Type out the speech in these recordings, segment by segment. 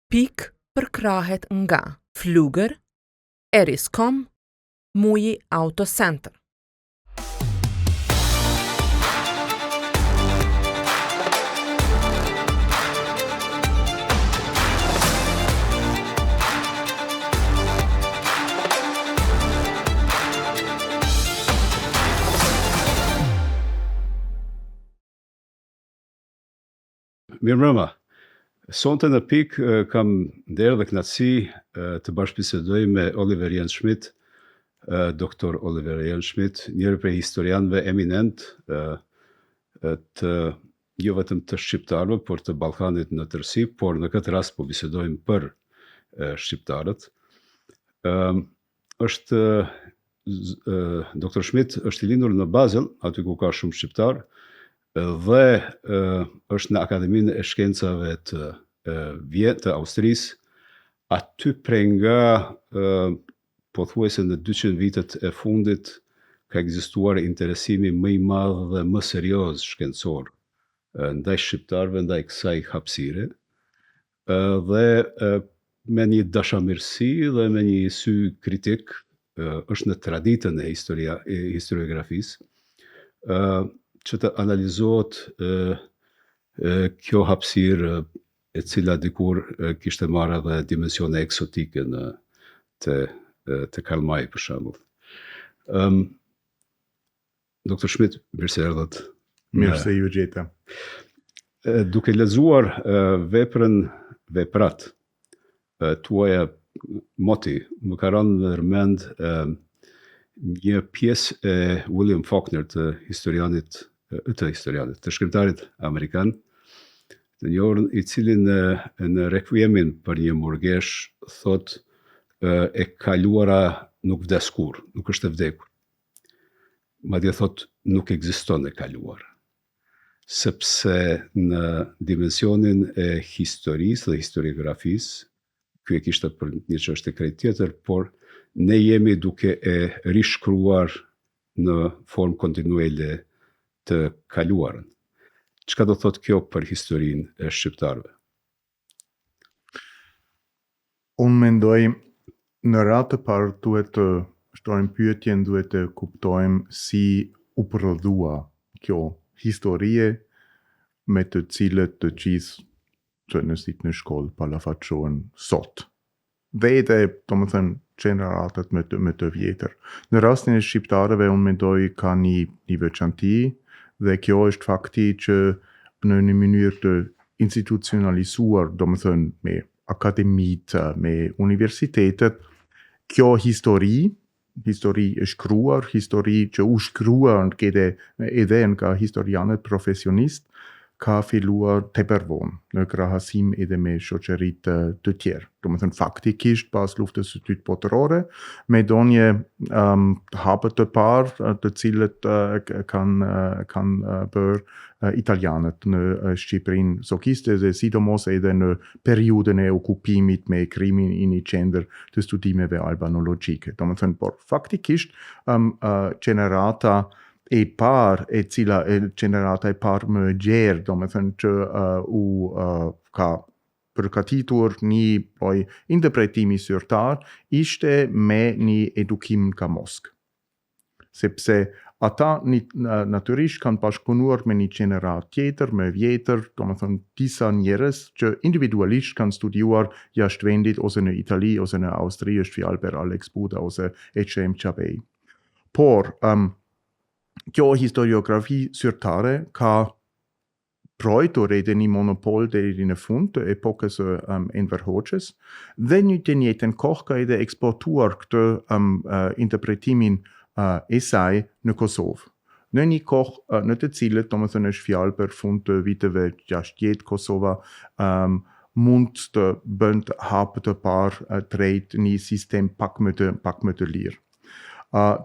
Pik përkrahet nga Fluger, Eriscom, Muji Auto Center. Mirë mbrëma. Sonte në pik kam nderë dhe kënaqësi të bashkëbisedoj me Oliver Jens Schmidt, doktor Oliver Jens Schmidt, njëri prej historianëve eminent të jo vetëm të shqiptarëve, por të Ballkanit në tërësi, por në këtë rast po bisedojmë për shqiptarët. Doktor Schmidt është i lindur në Basel, aty ku ka shumë shqiptar, dhe është në Akademinë e Shkencave të Austrisë, aty prej nga pothuajse në 200 vitet e fundit ka ekzistuar interesimi më i madh dhe më serioz shkencor ndaj shqiptarëve, ndaj kësaj hapësire, dhe me një dashamirësi dhe me një sy kritik, është në traditën e historiografisë, që të analizohet kjo hapësirë e cila dikur kishte marrë edhe dimensione eksotike te Karl May për shembull. Doktor Schmidt, mirë se erdhët. Mirë se ju gjeta. Duke lexuar veprat tuaja moti, më ka rënë në mend një pjesë e William Faulkner, të shkrimtarit amerikan, të njohur, i cili në Requiemin për një murgesh thot e kaluara nuk vdes kurrë, nuk është e vdekur. Madje thot nuk ekziston e kaluar. Sepse në dimensionin e historisë dhe historiografisë, ky e kishte për një çështje krejt tjetër, por ne jemi duke e rishkruar në formë kontinuele të kaluarën. Çka do thot kjo për historinë e shqiptarëve? Unë mendoj në radhë të parë duhet të shtojmë pyetjen, duhet të kuptojmë si u prodhua kjo historie me të cilët të gjithë që në shkollë ballafaqohen sot. Dhe edhe, domethënë, gjeneratat me të vjetër. Në rastin e shqiptarëve, unë mendoj ka një veçanti, dhe kjo është fakti që në një mënyrë të institucionalizuar, domethënë me akademitë, me universitetet, kjo histori e shkruar, histori që u shkruar edhe nga historianët profesionist, ka filluar tepër vonë në krahasim edhe me shoqëritë të tjerë. Domethënë faktikisht pas luftës së dytë botërore, me donjë hapë të parë të cilët kanë bërë italianët në Shqipërinë sokiste dhe sidomos edhe në periudhën e okupimit me krimin i një qendër të studimeve albanologjike. Domethënë, por faktikisht gjenerata e parë, gjenerata e parë më gjerë, domethënë që ka përgatitur një interpretimi zyrtar, ishte me një edukim nga Moskë. Sepse ata natyrisht kanë bashkëpunuar me një gjenerat tjetër, më vjetër, domethënë disa njerëz që individualisht kanë studiuar jashtë vendit, ose në Itali, ose në Austri, është fjalë për Alex Buda ose H.M. Chabej. Por kjo historiografi zyrtare ka projtur edhe një monopol deri në fund të epokës Enver Hoxhës, dhe një të njëjtën kohë ka edhe eksportuar këtë interpretimin e saj në Kosovë. Në një kohë në të cilët, domethënë është fjalë për fund të viteve 60, Kosova mund të bënd hapë të parë drejt një sistem pak më të lirë.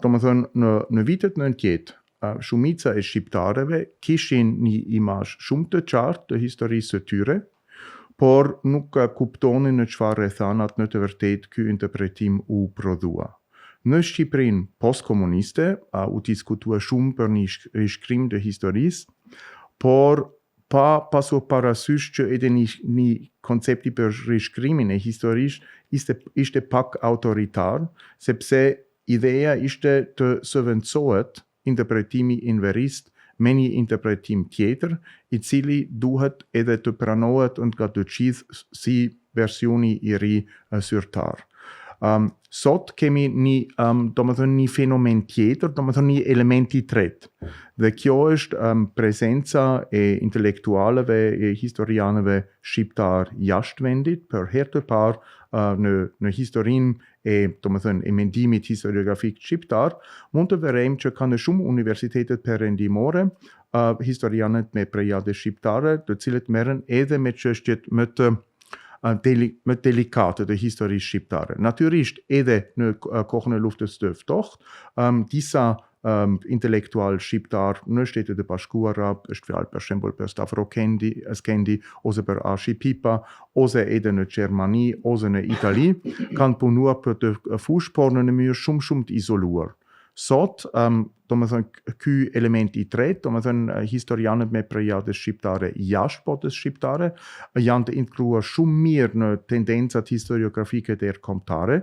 Domethënë në vitet 90, shumica e shqiptarëve kishin një imazh shumë të qartë të historisë së tyre, por nuk kuptonin në çfarë rrethanat në të vërtetë ky interpretim u prodhua. Në Shqipërinë postkomuniste u diskutua shumë për një rishkrim të historisë, por pasur parasysh që edhe një koncepti për rishkrimin e historisht ishte pak autoritar, sepse ideja ishte të zëvendësohet interpretimi inverist me një interpretim tjetër, I cili duhet edhe të pranohet nga të gjithë si versioni I ri zyrtar. Sot kemi një fenomen tjetër, një element I tretë. Dhe kjo është prezenca e intelektualëve e historianëve shqiptar jashtë vendit, për herë të parë në historinë e mendimit historiografik shqiptar, mund të verejmë që ka në shumë universitetet perëndimore historianët me prejade shqiptare, të cilët merren edhe me çështjet më delikate të historisë shqiptare. Natyrisht edhe në kohën e luftës së ftohtë, disa intelektual shqiptar në Shtetet e Bashkuara, është fjalë për shembull për Stavro Skendi, ose për Arshi Pipa, ose edhe në Gjermani, ose në Itali, kanë punuar për të fush, por në mënyrë shumë të izoluar. Sot, ky element I tretë, historianët me prejade shqiptare jashtë botës shqiptare, janë të integruar shumë mirë në tendencat historiografike të erëkombëtare,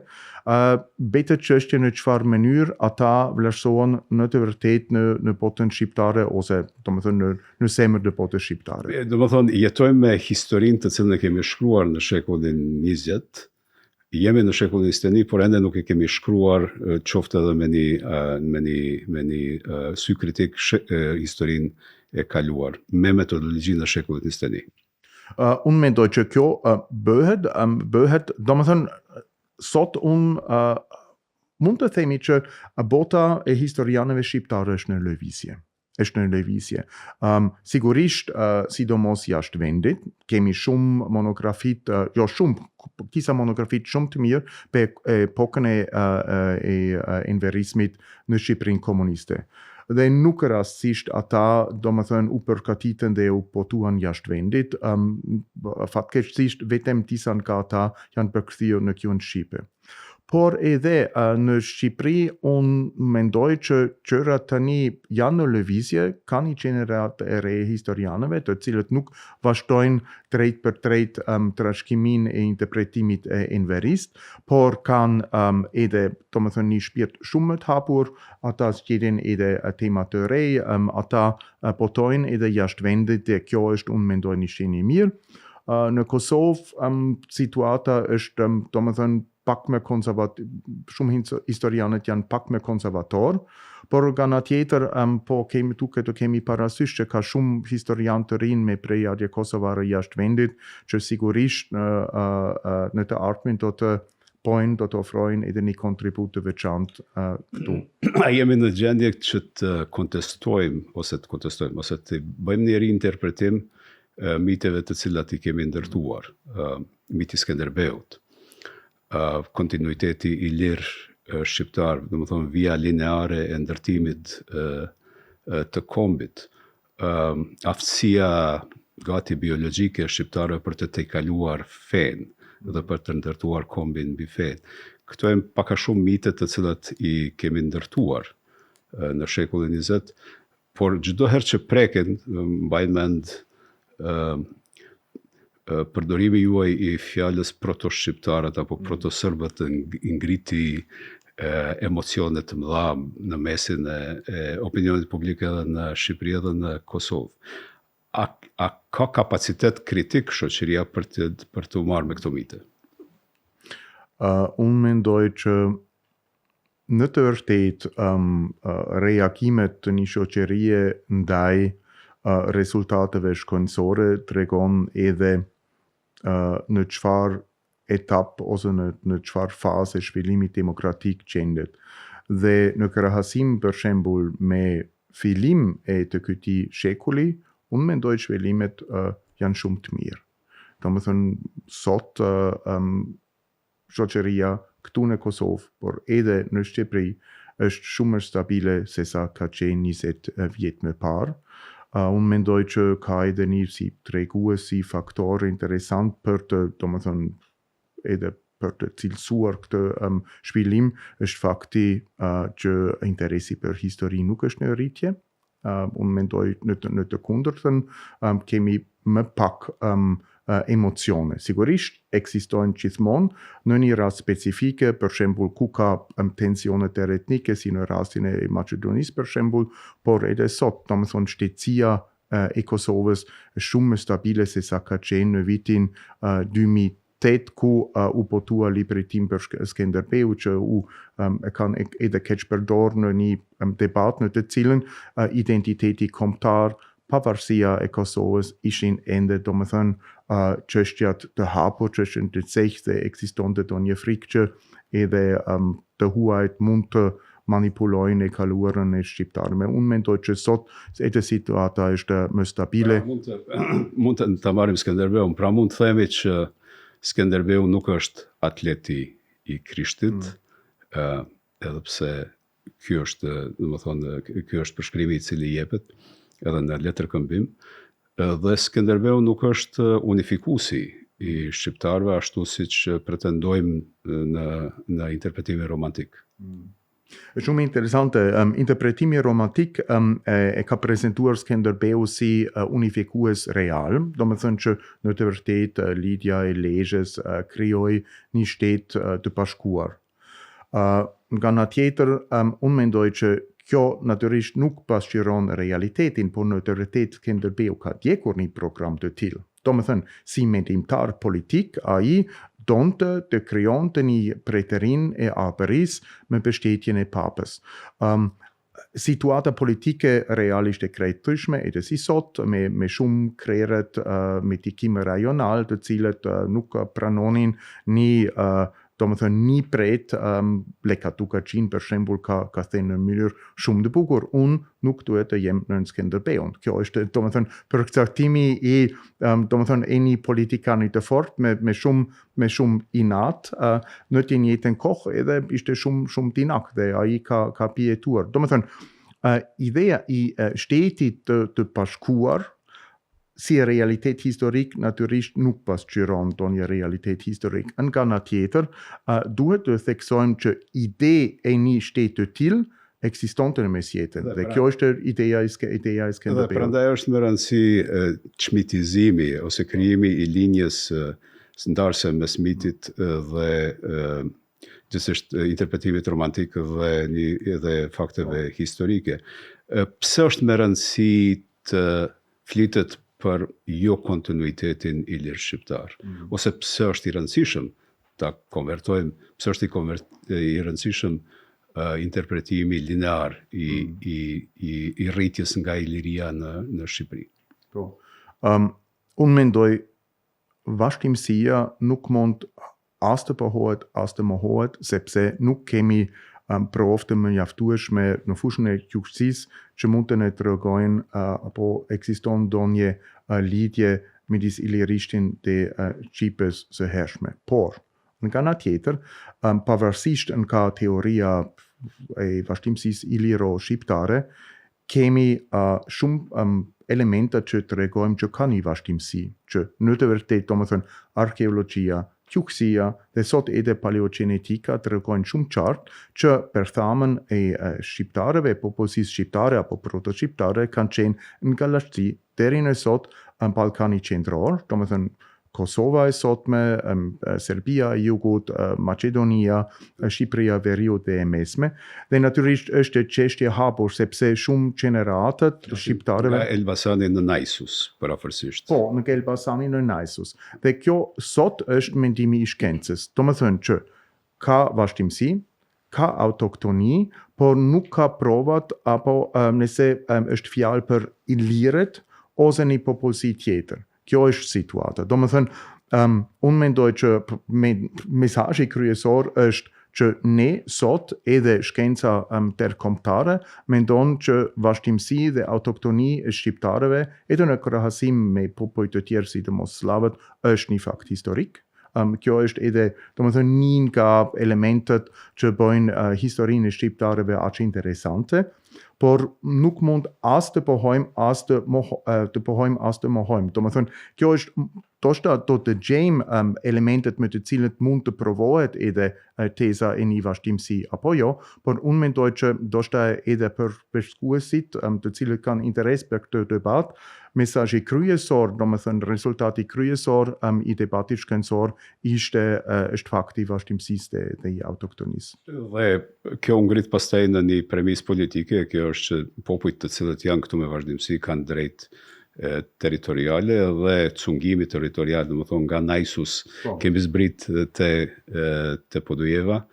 betë çështje në çfarë mënyrë ata vlerësohen në të vërtetë në botën shqiptare ose në semër të botës shqiptare. Jetojmë me historinë të cilën e kemi shkruar në shekullin 20, jemi në shekullin 21, por ende nuk e kemi shkruar qoftë edhe me një sy kritik historinë e kaluar me metodologjinë e shekullit 21. Unë mendoj që kjo bëhet, sot unë mund të themi që bota e historianëve shqiptarë është në lëvizje. Sigurisht, sidomos jashtë vendit, kemi shumë monografit, disa monografit shumë të mirë për epokën e inverismit në Shqipërinë komuniste. Dhe nuk rastësisht ata, u përgatitën dhe u botuan jashtë vendit, fatkeqësisht vetëm disa nga ata janë përkthyer në gjuhën shqipe. Por edhe në Shqipëri, unë mendoj që gjërat tani janë në lëvizje, ka një gjenerat e re historianëve, të cilët nuk vazhdojnë drejt për drejt trashëgimin e interpretimit e inverist, por kanë edhe një shpirt shumë më të hapur, ata zgjedhin edhe tema të re, ata botojnë edhe jashtë vendit, dhe kjo është, unë mendoj, një shenjë mirë. Në Kosovë, situata është, pak më konservator, shumë historianët janë pak më konservator, por nga ana tjetër, po kemi parasysh që ka shumë historianë të rinj me prejardhje kosovare jashtë vendit, që sigurisht në të ardhmen do të ofrojnë edhe një kontribut të veçantë këtu. A jemi në gjendje që të kontestojmë ose të bëjmë një reinterpretim miteve të cilat I kemi ndërtuar, miti Skënderbeut, kontinuiteti I lirë shqiptar, via lineare e ndërtimit të kombit, aftësia gati biologjike shqiptare për të tejkaluar fen dhe për të ndërtuar kombin mbi fen. Këto janë pak a shumë mitet të cilat I kemi ndërtuar në shekullin 20, por çdo herë që preken, mbaj mend përdorimi juaj I fjalës proto-shqiptarët apo proto-sërbët ngriti emocione të mëdha në mesin e opinionit publik edhe në Shqipëri edhe në Kosovë. A ka kapacitet kritik shoqëria për të marrë me këto mite? Unë mendoj që në të vërtetë reagimet të një shoqërie ndaj rezultateve shkencore tregon edhe në çfarë etap ose në çfarë fazë zhvillimit demokratik gjendet. Dhe në krahasim për shembull me fillim e të këtij shekulli, unë mendoj zhvillimet janë shumë të mirë. Domethënë sot shoqëria këtu në Kosovë, por edhe në Shqipëri, është shumë më stabile se sa ka qenë 20 vjet më parë. Unë mendoj që ka edhe një si tregues, si faktor interesant për të, edhe për të cilësuar këtë zhvillim, është fakti që interesi për histori nuk është në rritje, Unë mendoj në të kundërtën, kemi më pak emocione. Sigurisht ekzistojnë gjithmonë në një rast specifike, për shembull ku ka tensionet etnike, si në rastin e Maqedonisë për shembull, por edhe sot, domethënë shtetësia e Kosovës është shumë më stabile se sa ka qenë në vitin 2008 ku u botua libretim për Skenderbeu që e kanë edhe keq përdor në një debat në të cilën identiteti kombëtar, pavarësia e Kosovës ishin ende domethënë çështjat të hapur, çështën të thjeshtë dhe ekzistonte ndonjë frikë që edhe të huajt mund të manipulojnë e kaluarën e shqiptarëve. Unë mendoj që sot edhe situata është më stabile. Mund të marrim Skenderbeun, pra mund të themi që Skenderbeu nuk është atleti i Krishtit, edhe pse ky është, domethënë, ky është përshkrimi i cili jepet edhe në letërkëmbim, dhe Skenderbeu nuk është unifikuesi i shqiptarëve ashtu siç pretendojmë në interpretimin romantik. Është shumë interesante. Interpretimi romantik e ka prezentuar Skenderbeu si unifikues real, domethënë që në të vërtetë lidhja e Lezhës krijoi një shtet të bashkuar. Nga ana tjetër, unë mendoj që kjo natyrisht nuk pasqyron realitetin, por në të vërtetë Skenderbeu ka djegur një program të tillë. Domethënë, si mendimtar politik, ai donte të krijonte një preterin e APR-is me mbështetjen e papës. Situata politike realisht e krejtëshme edhe si sot, me shumë krerët me tikime rajonal të cilët nuk pranonin një domethënë një pret Leka Tukacin për shembull ka thënë në mënyrë shumë të bukur, unë nuk duhet të jem në Skenderbeun. Kjo është domethënë përcaktimi i domethënë e një politikanit të fortë me shumë inat, në të njëjtën kohë edhe ishte shumë dinak dhe ai ka pjetuar. Domethënë ideja i shtetit të bashkuar si realitet historik natyrisht nuk pasqyron ndonjë realitet historik. Nga ana tjetër, duhet të theksojmë që ide e një shteti të tillë ekzistonte në mesjetën. Dhe kjo është ideja e Skenderbeut. Dhe prandaj është më rëndësi çmitizimi ose krijimi i linjës ndarëse mes mitit dhe gjithsesi interpretimit romantik dhe fakteve historike. Pse është më rëndësi të flitet për jo kontinuitetin i lirë shqiptar, ose pse është i rëndësishëm ta konvertojmë, pse është i rëndësishëm interpretimi linear i rritjes nga Iliria në Shqipëri. Po. Unë mendoj vazhdimësia nuk mund as të pohohet, as të mohohet, sepse nuk kemi provë të mjaftueshme në fushën e Gjuksisë që mund të ne tregojnë apo ekziston ndonjë lidhje midis Ilirishtin dhe Shqipës së hershme. Por, nga ana tjetër, pavarësisht nga teoria e vazhdimësisë iliro-shqiptare, kemi shumë elementa që tregojmë që ka një vazhdimësi, që në të vërtetë, domethënë arkeologjia, Gjuksi dhe sot edhe paleogenetika tregojnë shumë qartë që përthamën e shqiptarëve, popullsisë shqiptare apo proto-shqiptare kanë qenë nga lashti deri në sot në Ballkani qendror, domethënë Kosova e sotme, Serbia e jugut, Maqedonia, Shqipëria veriut dhe e mesme, dhe natyrisht është çështje hapur sepse shumë gjeneratët shqiptarëve nga Elbasani në Najsus, përafërsisht. Po, në Elbasani në Najsus. Dhe kjo sot është mendimi i shkencës. Domethënë që ka vazhdimsi, ka autoktoni, por nuk ka provat apo nëse është fjalë për ilirët ose një popullsi tjetër. Kjo është situata. Domethënë, unë mendoj që mesazhi kryesor është që ne sot edhe shkenca ndërkombëtare mendon që vazhdimsi dhe autoktoni e shqiptarëve edhe në krahasim me popujt të tjerë sidomos slavët është një fakt historik. Kjo është edhe, domethënë, një nga elementet që bëjnë historinë e shqiptarëve aq interesante, por nuk mund as të pohojmë, as të mohojmë. Domethënë, kjo është ndoshta do të gjejmë elementet me të cilët mund të provohet edhe teza e një vazhdimsi apo jo, por unë mendoj që ndoshta edhe për shkuesit të cilët kanë interes për këtë debat, mesazhi kryesor, domethënë rezultati kryesor i debatit shkencor është fakti i vazhdimësisë dhe i autoktonisë. Dhe kjo ngrit pastaj në një premisë politike, kjo është që popujt të cilët janë këtu me vazhdimsi kanë drejt territoriale dhe cungimi territorial, domethënë nga Naisus kemi zbrit te Podujeva.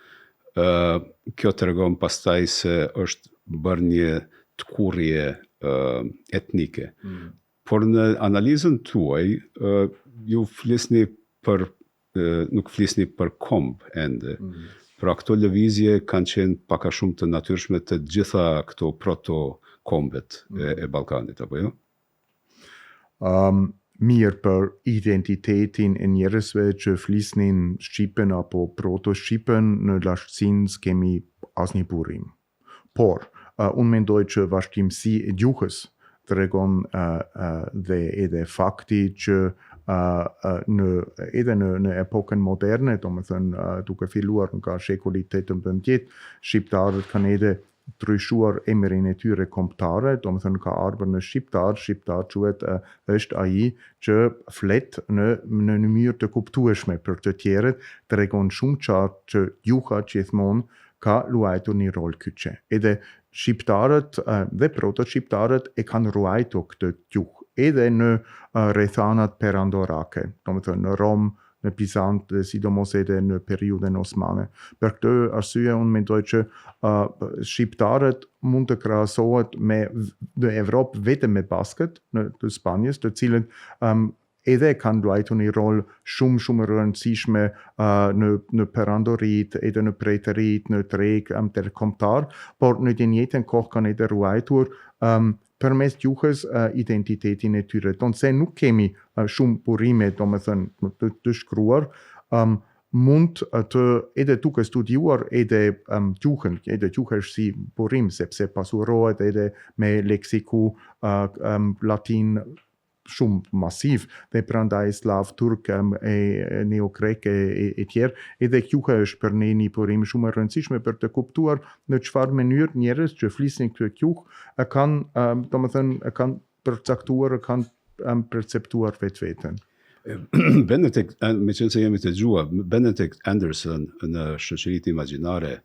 Kjo tregon pastaj se është bërë një tkurrje etnike. Por në analizën tuaj, ju flisni për nuk flisni për komb ende. Pra këto lëvizje kanë qenë pak a shumë të natyrshme të gjitha këto proto-kombet e Ballkanit, apo jo? Mirë për identitetin e njerëzve që flisnin Shqipen apo proto-Shqipen në lashtësinë s'kemi asnjë burim. Por, unë mendoj që vazhdimsi e gjuhës tregon dhe edhe fakti që edhe në epokën moderne, domethënë duke filluar nga shekulli 18, shqiptarët kanë edhe ndryshuar emrin e tyre kombëtare, domethënë ka ardhur në shqiptar quhet është ai që flet në mënyrë të kuptueshme për të tjerët, tregon shumë qartë që gjuha gjithmonë ka luajtur një rol kyçe. Edhe shqiptarët dhe proto-shqiptarët e kanë ruajtur këtë gjuhë, edhe në rrethanat perandorake, domethënë në Rom, në Bizant dhe sidomos edhe në periudhën osmane. Për këtë arsye unë mendoj që shqiptarët mund të krahasohet me në Evropë vetëm me baskët të Spanjës, të cilët edhe kanë luajtur një rol shumë rëndësishme në perandorit, edhe në pretërit, në treg ndërkombëtar, por në të njëjtën kohë kanë edhe ruajtur përmes gjuhës identitetin e tyre. Tonë se nuk kemi shumë burime, domethënë të shkruar, mund të edhe duke studiuar edhe gjuhën, edhe gjuhë është si burim, sepse pasurohet edhe me leksiku latin shumë masiv, dhe prandaj slav, turk, neogrek e tjerë, edhe gjuha është për ne një burim shumë e rëndësishme për të kuptuar në çfarë mënyrë njerëz që flisin këtë gjuhë kanë përcaktuar, kanë perceptuar vetveten. Benedict, me qenë se jemi të gjua, Benedict Anderson në Shoqëritë Imagjinare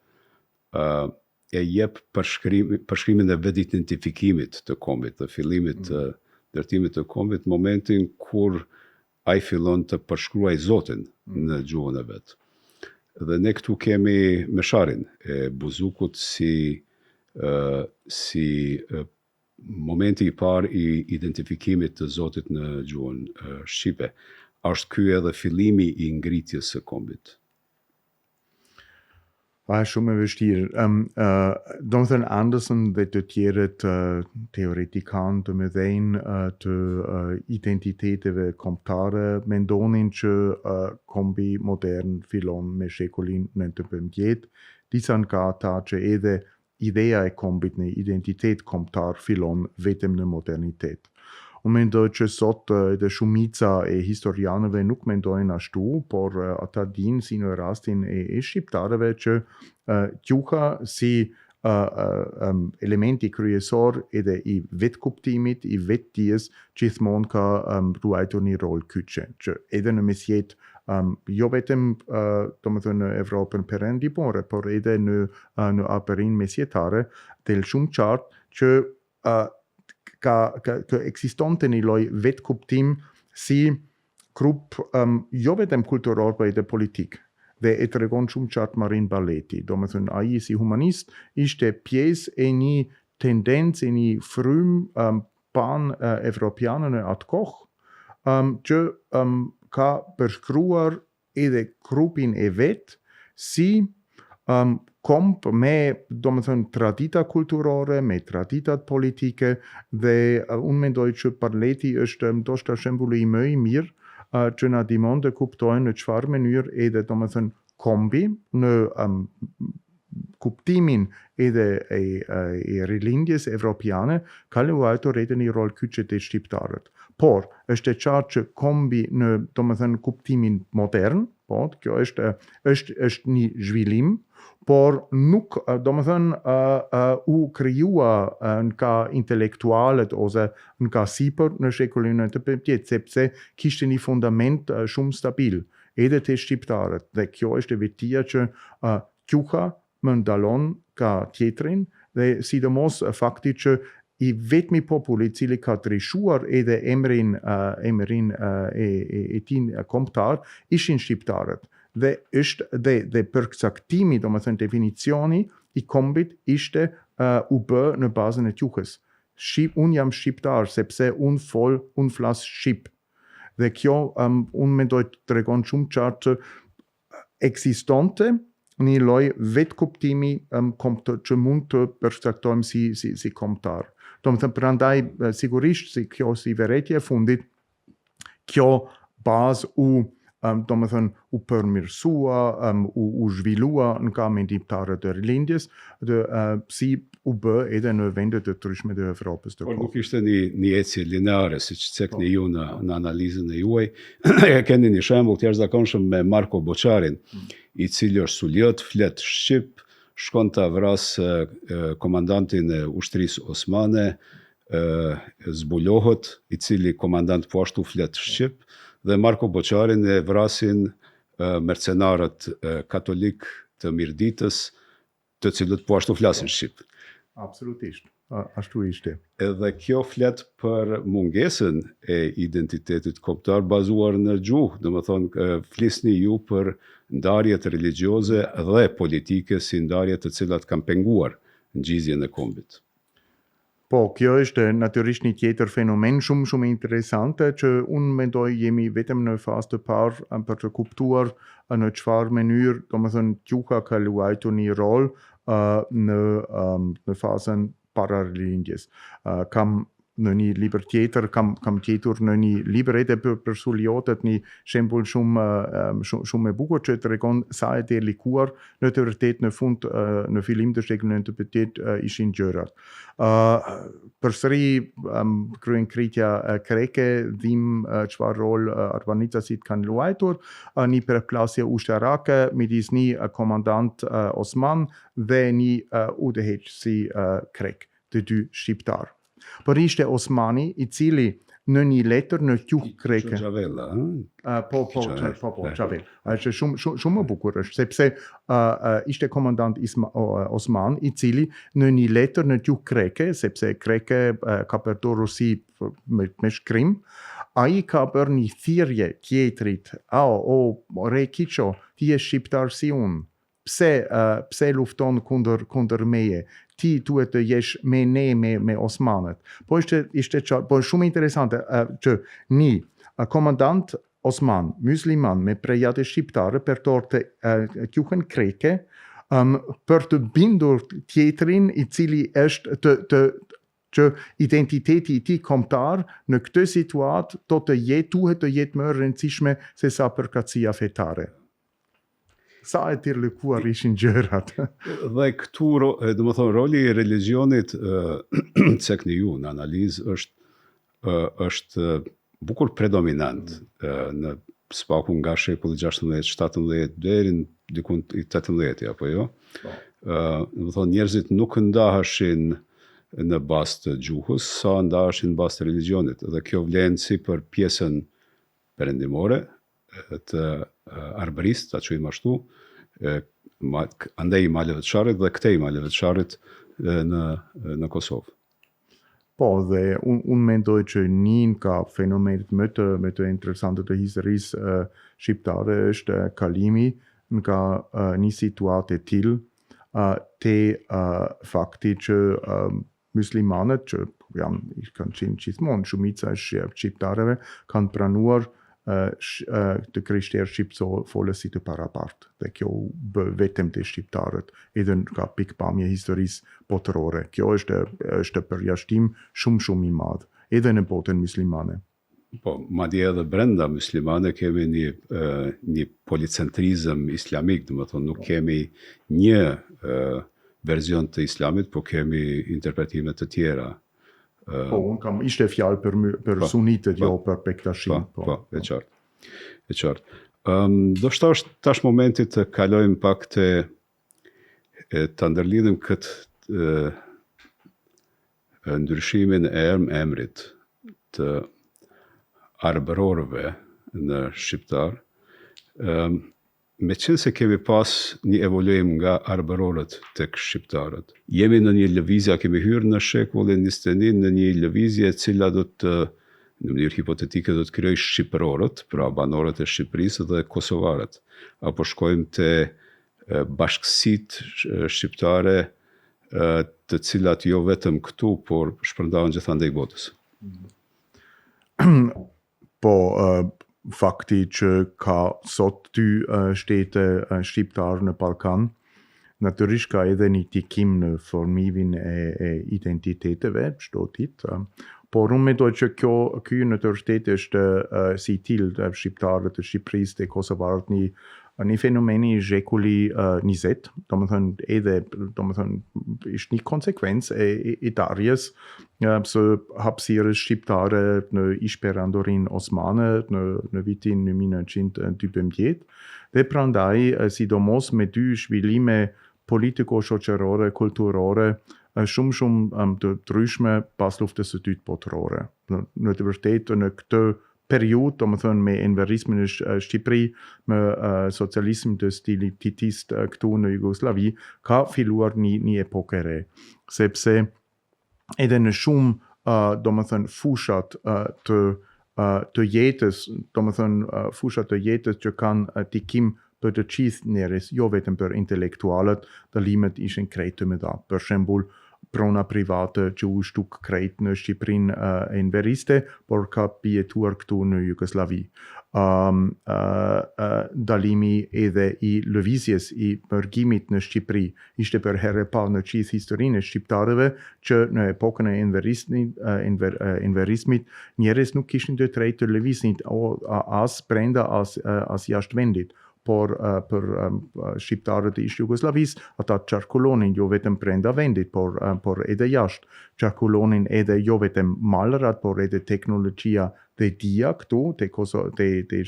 e jep përshkrimin e vetë-identifikimit të kombit, të fillimit të ndërtimit të kombit, momentin kur ai fillon të përshkruaj Zotin në gjuhën e vet. Dhe ne këtu kemi mesharin e Buzukut si momenti i parë i identifikimit të Zotit në gjuhën shqipe. Është ky edhe fillimi i ngritjes së kombit? Shumë e vështirë. Domethënë Anderson dhe të tjerët teoretikanë të mëdhenj të identiteteve kombëtare mendonin që kombi modern fillon me shekullin 19. Disa nga ata që edhe ideja e kombit në identitet kombëtar fillon vetëm në modernitet. Unë mendoj që sot edhe shumica e historianëve nuk mendojnë ashtu, por ata dinë si në rastin e shqiptarëve që gjuha si elementi kryesor edhe i vetë kuptimit, i vetë dijes, gjithmonë ka ruajtur një rol kyçe, që edhe në mesjet jo vetëm domethënë në Evropën perëndimore, por edhe në aperin mesjetare, del shumë qartë që ka eksistonte një lloj vetë kuptim si grup jo vetëm kulturor, por edhe politik. Dhe e tregon shumë qartë Marin Baletti. Domethënë ai si humanist ishte pjesë e një tendencë, e një frym pan-evropiane në atë kohë, që ka përshkruar edhe grupin e vet si komp me, domethënë, tradita kulturore, me traditat politike, dhe unë mendoj që Baletti është ndoshta shembulli më i mirë që na ndihmon të kuptojmë në çfarë mënyrë edhe domethënë kombi në kuptimin edhe e rilindjes evropiane, ka luajtur edhe një rol kyçe të shqiptarët. Por, është e qartë që kombi në, domethënë, kuptimin modern, po, kjo është një zhvillim, por nuk, domethënë, u krijua nga intelektualët ose nga sipër në shekullin 19, sepse kishte një fundament shumë stabil, edhe të shqiptarët. Dhe kjo është e vetia që gjuha më ndalon ka tjetrin, dhe sidomos fakti që i vetmi popull i cili ka trishuar edhe emrin e tij kombëtar ishin shqiptarët. Dhe përcaktimi, domethënë definicioni i kombit ishte u bë në bazën e gjuhës. Unë jam shqiptar sepse unë flas shqip. Dhe kjo unë mendoj të tregon shumë qartë që ekzistonte një lloj vetë kuptimi që mund të përcaktojmë si kombëtar. Domethënë, prandaj sigurisht si kjo si veretje e fundit, kjo bazë domethënë u përmirësua, u zhvillua nga mendimtarët e rilindjes, si u bë edhe në vendet e ndryshme të Evropës të Por kohë. nuk ishte një ecje lineare, siç cekni ju në analizën e juaj. Keni një shembull të jashtëzakonshëm me Marko Boçarin, i cili është sulliot, flet shqip, shkon ta vras komandantin e ushtrisë osmane, zbulohet, i cili komandant po ashtu flet shqip, dhe Marko Boçarin e vrasin mercenarët katolik të Mirditës, të cilët po ashtu flasin shqip. Absolutisht. Ashtu ishte. Edhe kjo flet për mungesën e identitetit kombëtar bazuar në gjuhë, domethënë flisni ju për ndarjet religjioze dhe politike si ndarjet të cilat kanë penguar ngjizjen e kombit. Po, kjo është natyrisht një tjetër fenomen shumë interesante që unë mendoj jemi vetëm në fazë të parë për të kuptuar në çfarë mënyrë, domethënë gjuha ka luajtur një rol në fazën para rilindjes. Kam në një libër tjetër, kam gjetur në një libër edhe për suliotet një shembull shumë e bukur që tregon sa e delikuar në të vërtetë në fund në fillim të shekullit 19 ishin gjërat. Përsëri kryen kritja greke, dhim çfarë rol arbanitasit kanë luajtur, një përplasje ushtarake midis një komandant osman dhe një udhëheqësi grek, të dy shqiptar. Por ishte Osmani i cili në një letër në gjuhë greke. Xhavella, Xhavel. Është shumë më bukur është, sepse ishte komandant Osman i cili në një letër në gjuhë greke, sepse greke ka përdorur si me shkrim, ai ka bërë një thirrje tjetrit, re Kiço, ti je shqiptar si unë. Pse lufton kundër meje? Ti duhet të jesh me ne me osmanët. Po ishte shumë interesante që një komandant osman, musliman me prejate shqiptare përdorte gjuhën greke për të bindur tjetrin i cili është që identiteti i tij kombëtar në këtë situatë duhet të jetë më e rëndësishme se sa përkatësia fetare. Sa e tërlëkuar ishin gjërat. Dhe këtu, domethënë, roli i religionit, cekni ju në analizë, është bukur predominant në spaku nga shekulli 16-17 deri diku i 18, apo jo? Domethënë, njerëzit nuk ndaheshin në bazë të gjuhës, sa ndaheshin në bazë të religionit. Dhe kjo vlen si për pjesën perëndimore të arbërisë, ta quajmë ashtu, andej i maleve të Sharrit dhe këtej maleve të Sharrit në Kosovë. Po, dhe unë mendoj që një nga fenomenet më të interesante të historisë shqiptare është kalimi nga një situatë e tillë te fakti që muslimanët që kanë qenë gjithmonë shumica e shqiptarëve kanë pranuar të krishterë shqipfolës si të parabartë. Dhe kjo bë vetëm të shqiptarët, edhe nga pikpamje historisë botërore. Kjo është përjashtim shumë i madh, edhe në botën muslimane. Po, madje edhe brenda muslimane kemi një policentrizëm islamik, do të thonë nuk kemi një version të islamit, po kemi interpretime të tjera. Po, unë kam ishte fjalë për sunitet, jo për Bektashin. Po, e qartë. Do shta është tash momenti të kalojmë pak të ndërlidhim këtë ndryshimin e emrit të arbërorëve në shqiptar, me qenë se kemi pas një evoluim nga arbërorët tek shqiptarët. Jemi në një lëvizje, kemi hyrë në shekullin 21 në një lëvizje cila do të, në mënyrë hipotetike, do të krijoj shqipërorët, pra banorët e Shqipërisë dhe kosovarët. Apo shkojmë te bashkësitë shqiptare të cilat jo vetëm këtu, por shpërndahen gjithandej botës. Po, fakti që ka sot dy shtete shqiptar në Balkan, natyrisht ka edhe një tikim në formimin e identiteteve, çdo ditë. Por unë mendoj që ky në të vërtetë është si tillë shqiptarët të Shqipërisë dhe kosovarët një fenomeni i shekulli 20, është një konsekvencë e darjes së hapësirës shqiptare në ish-perandorin osmane në vitin 1912 dhe prandaj sidomos me dy zhvillime politiko-shoqërore, kulturore shumë të ndryshme pas luftës së dytë botërore. Në të vërtetë në këtë periud, me enverismin në Shqipëri, me socialismin të stilit titist këtu në Jugoslavi, ka filluar një epokë e re. Sepse edhe në shumë, fushat të jetës, fushat të jetës që kanë tikim për të gjithë njerëz, jo vetëm për intelektualët, dalimet ishin krejt të mëdha. Për shembull, prona private që u shtuk krejt në Shqipërinë enveriste, por ka pjetuar këtu në Jugoslavi. Dalimi edhe i lëvizjes i përgimit në Shqipëri ishte për herë e parë në gjithë historinë e shqiptarëve që në epokën e enverismit njerëz nuk kishin të drejtë të lëviznin as brenda as jashtë vendit. Por për shqiptarët e Jugoslavisë, ata qarkullonin jo vetëm brenda vendit, por edhe jashtë. Qarkullonin edhe jo vetëm malërat, por edhe teknologjia dhe dia këtu, te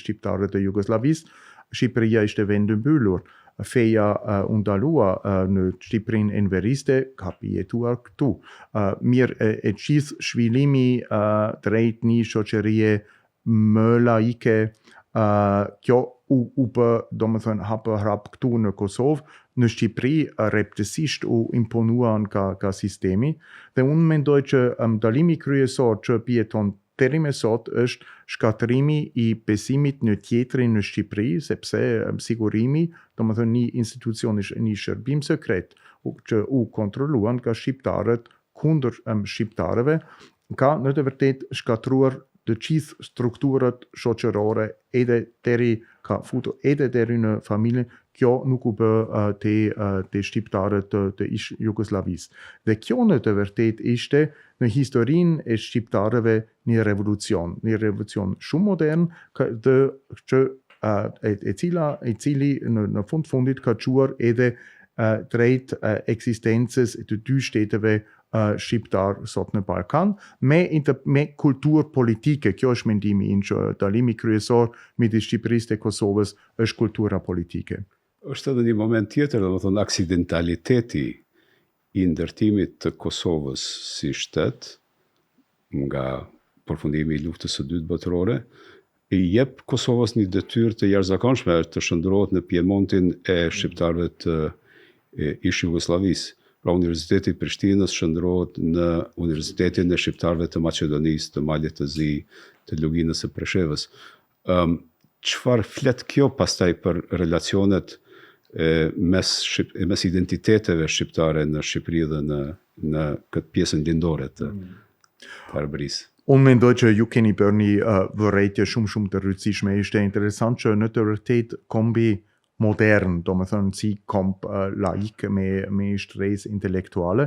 shqiptarët e Jugoslavisë. Shqipëria ishte vend mbyllur. Feja u ndalua në Shqipërinë enveriste, ka pjetuar këtu. Mirë, e gjithë zhvillimi drejt një shoqërie më laike, kjo u bë, hapë hrap këtu në Kosovë, në Shqipëri reptësisht u imponuan ka sistemi, dhe unë mendoj që dalimi kryesor që pjeton deri më sot është shkatërimi i besimit në tjetrin në Shqipëri, sepse sigurimi, një institucion, një shërbim sekret që u kontrolluan nga shqiptarët kundër shqiptarëve, ka në të vërtet shkatruar të gjithë strukturat shoqërore edhe deri në familjen. Kjo nuk u bë te shqiptarët të Jugosllavisë. Dhe kjo në të vërtet ishte në historinë e shqiptarëve një revolucion shumë modern e cili në fundit ka quar edhe drejt eksistencës të dy shteteve shqiptar sot në Balkan, me kulturë politike. Kjo është mendimi im që dalimi kryesor midis Shqipërisë dhe Kosovës është kultura politike. Është edhe një moment tjetër, domethënë aksidentaliteti i ndërtimit të Kosovës si shtet nga përfundimi i luftës së dytë botërore i jep Kosovës një detyrë të jashtëzakonshme të shndrohet në Piemontin e shqiptarëve të ish Jugosllavisë. Pra Universiteti i Prishtinës shndrohet në Universitetin e shqiptarëve të Maqedonisë, të Malit të Zi, të Luginës së Preshevës. Çfarë flet kjo pastaj për relacionet mes identiteteve shqiptare në Shqipëri dhe në këtë pjesën lindore të arbërisë? Unë mendoj që ju keni bërë një vërejtje shumë të rëndësishme. Ishte interesant që në të vërtet kombi modern, do më thënë si komp laik me shtresë intelektuale,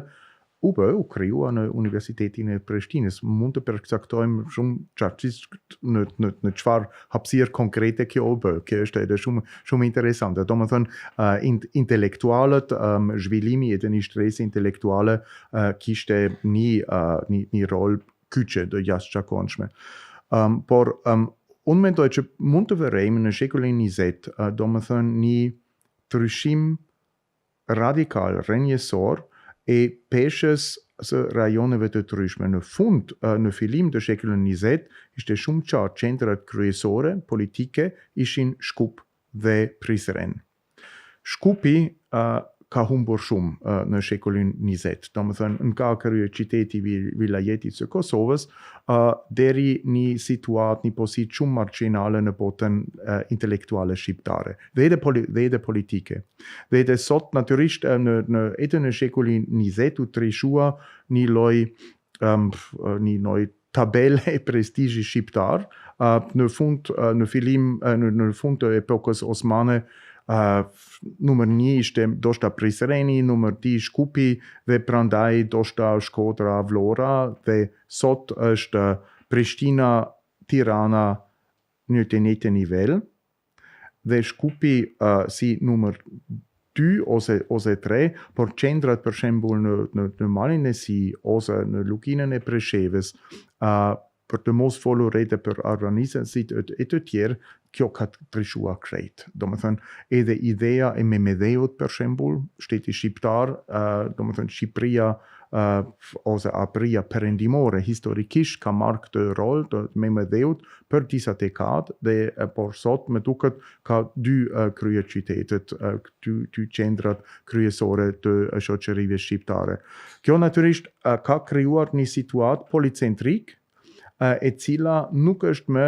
u krijua në Universitetin e Prishtinës. Mund të përcaktojmë shumë qartësisht në çfarë hapësirë konkrete kjo u bë. Kjo është edhe shumë interesante. Domethënë intelektualët, zhvillimi i një shtresi intelektuale kishte një rol kyçe të jashtëzakonshme. Por unë mendoj që mund të vërejmë në shekullin 20, domethënë një ndryshim radikal, rrënjësor e peshës së rajoneve të ndryshme. Në fund, në fillim të shekullit 20, ishte shumë qartë qendrat kryesore politike ishin Shkup dhe Prizren. Shkupi ka humbur shumë në shekullin 20. Domethënë nga kryeqyteti vilajetit së Kosovës deri një situatë, një pozitë shumë marginale në botën intelektuale shqiptare dhe edhe politike. Dhe edhe sot natyrisht në shekullin 20 u trishua një lloj tabele e prestizhi shqiptar. Në fund të epokës osmane numër 1 ishte ndoshta Prizreni, numër 2 Shkupi dhe prandaj ndoshta Shkodra, Vlora dhe sot është Prishtina, Tirana në të njëjtin nivel dhe Shkupi si numër 2 ose 3, por qendrat për shembull në Malin e Si ose në lukinën e Preshevës, për të mos folur edhe për organizacijet e të tjerë, kjo ka ndryshuar krejt. Domethënë edhe ideja e Memedheut për shembull, shteti shqiptar, domethënë Shqipëria ose Apëria perëndimore historikisht ka marrë këtë rol të Memedheut për disa dekadë dhe por sot më duket ka dy kryeqytetet, dy qendrat kryesore të shoqërive shqiptare. Kjo natyrisht ka krijuar një situatë policentrik e cila nuk është më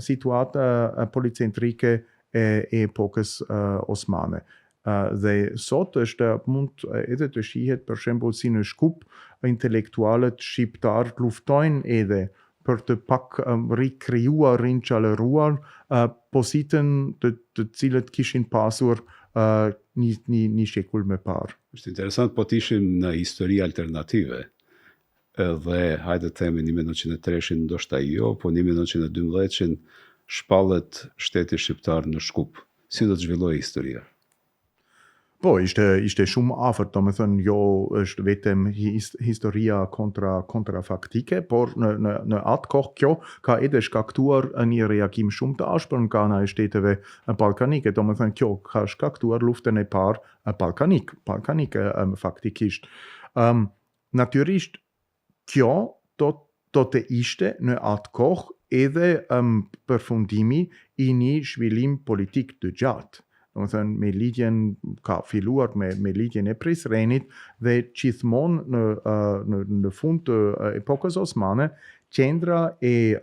situata policentrike e epokës osmane. Dhe sot mund edhe të shihet për shembull si në Shkup intelektualët shqiptar luftojnë edhe për të pak rikrijuar, rinqallëruar pozitën të cilët kishin pasur një shekull më parë. Është interesant, po të ishim në histori alternative. Dhe hajde të themi 1903 ndoshta jo, po 1912 shpallet shteti shqiptar në Shkup. Si do të zhvillojë historia? Po, ishte shumë afërt, domethënë jo është vetëm historia kontrafaktike, por në atë kohë kjo ka edhe shkaktuar një reagim shumë të ashpër nga ana e shteteve ballkanike, domethënë kjo ka shkaktuar luftën e parë ballkanike faktikisht. Natyrisht kjo do të ishte në atë kohë edhe përfundimi i një zhvillim politik të gjatë. Domethënë me lidhjen ka filluar me lidhjen e Prizrenit dhe gjithmonë në fund të epokës osmane qendra e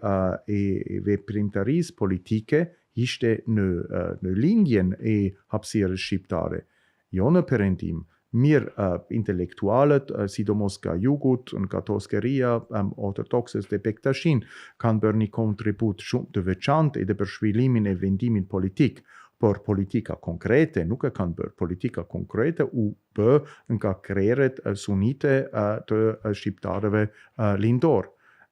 veprimtarisë politike ishte në lindjen e hapësirës shqiptare, jo në perëndim. Mirë intelektualët, sidomos nga jugut, nga Toskeria, ortodokses dhe Bektashin, kanë bërë një kontribut shumë të veçantë edhe për zhvillimin e vendimin politik, por politika konkrete nuk e kanë bërë. Politika konkrete u bë nga krerët sunite të shqiptarëve lindor.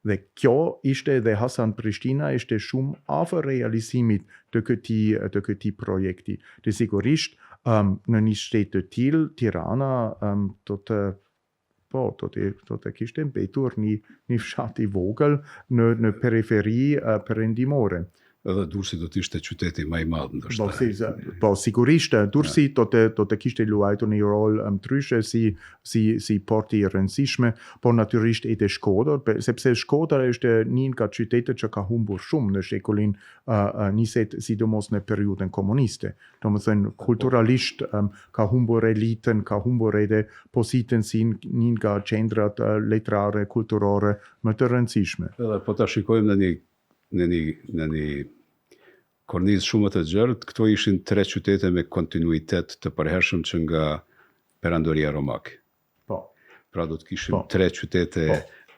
Dhe kjo ishte dhe Hasan Prishtina ishte shumë afër realizimit të këtij projekti. Dhe sigurisht në një shtet të tillë, Tirana do të kishte mbetur një fshat i vogël në periferi perëndimore. Edhe Durrësi do të ishte qyteti më i madh ndoshta. Po sigurisht Durrësi do të kishte luajtur një rol ndryshe si porti i rëndësishme, por natyrisht edhe Shkodër, sepse Shkodra është një nga qytetet që ka humbur shumë në shekullin 20, sidomos në periudhën komuniste. Domethënë kulturalisht ka humbur elitën, ka humbur edhe pozitën si një nga qendrat letrare, kulturore më të rëndësishme. Edhe po ta shikojmë në një kornizë shumë të gjertë, këto ishin 3 qytete me kontinuitet të përhershëm që nga perandoria romake. Po. Pra do të kishim 3 qytete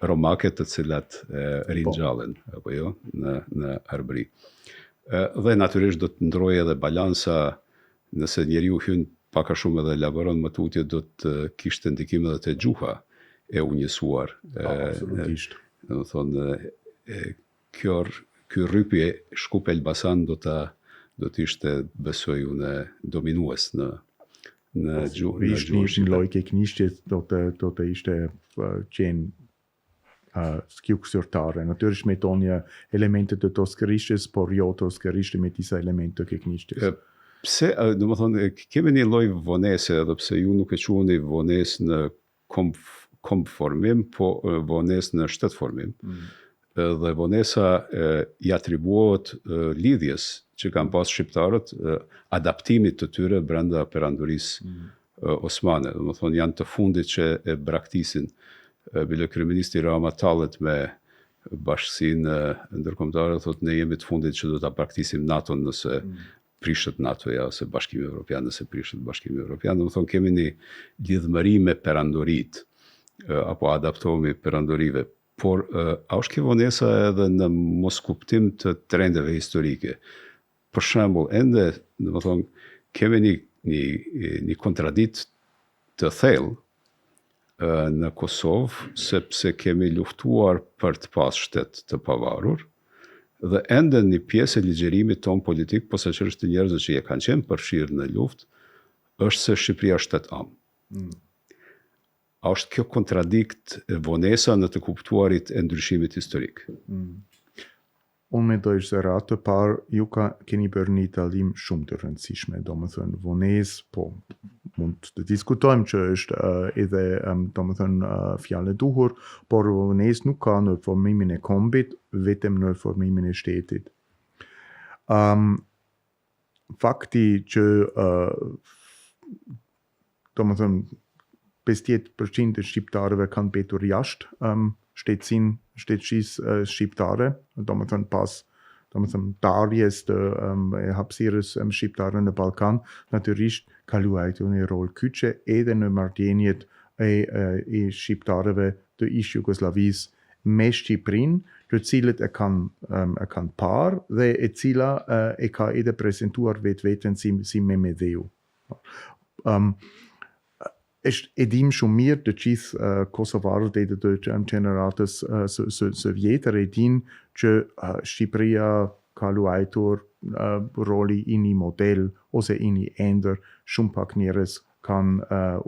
romake të cilat ringjallen, apo jo, në Arbëri. Dhe natyrisht do të ndrojë edhe balansa, nëse njeriu hyn pak a shumë edhe laboron më tutje, do të kishte ndikim edhe te gjuha. e unjësuar. Absolutisht. Do të thonë, ky rrypje Shkup Elbasan do të ishte, besoj unë, dominues në gjuhën Një lojke knishtit do të ishte qenë skjuksërtare. Natyrisht me tonja elementet të toskërishtjes, por jo toskërisht me disa elemente të knishtit. Pse, do më thonë, kemi një lloj vonese, edhe pse ju nuk e quheni vonesë në komformim, po vonesë në shtetformim. Dhe vonesa i atribuohet lidhjes që kanë pas shqiptarët, adaptimit të tyre brenda perandorisë osmane. Do më thonë, janë të fundit që e braktisin. Bile kryeministi Rama tallet me bashkësinë ndërkombëtare, thotë ne jemi të fundit që do ta braktisim NATO-n nëse prishet NATO-ja ose Bashkimi Evropian nëse prishet Bashkimi Evropian. Do të thonë kemi një lidhmëri me perandorit apo adaptohemi perandorive. Por a është kjo vonesa edhe në mos kuptim të trendeve historike? Për shembull, ende, do të thonë, kemi një kontradikt të thellë në Kosovë, sepse kemi luftuar për të pas shtet të pavarur, dhe ende një pjesë e ligjerimit ton politik, posaçërisht të njerëzve që kanë qenë përfshirë në luftë, është se Shqipëria është shtet am. A është kjo kontradikt vonesa në të kuptuarit e ndryshimit historik? Unë mendoj se ratë të parë ju keni bërë një dalim shumë të rëndësishme, do më thënë vonesë, po mund të diskutojmë që është edhe do më thënë fjalë e duhur, por vonesë nuk ka në formimin e kombit, vetëm në formimin e shtetit. Fakti që do më thënë 50% e shqiptarëve kanë betur jashtë shtetësisë shqiptare, do më thënë pas darjes të hapësirës shqiptare në Ballkan, natyrisht ka luajtur një rol kyçe edhe në marrëdhëniet e shqiptarëve të ish Jugosllavisë me Shqipërinë, të cilët e kanë parë dhe e cila e ka edhe prezentuar vetveten si Memedheu. E dim shumë mirë të gjithë kosovarët edhe të gjeneratës së vjetër, e din që Shqipëria ka luajtur roli i një model ose i një ender, shumë pak njerëz kanë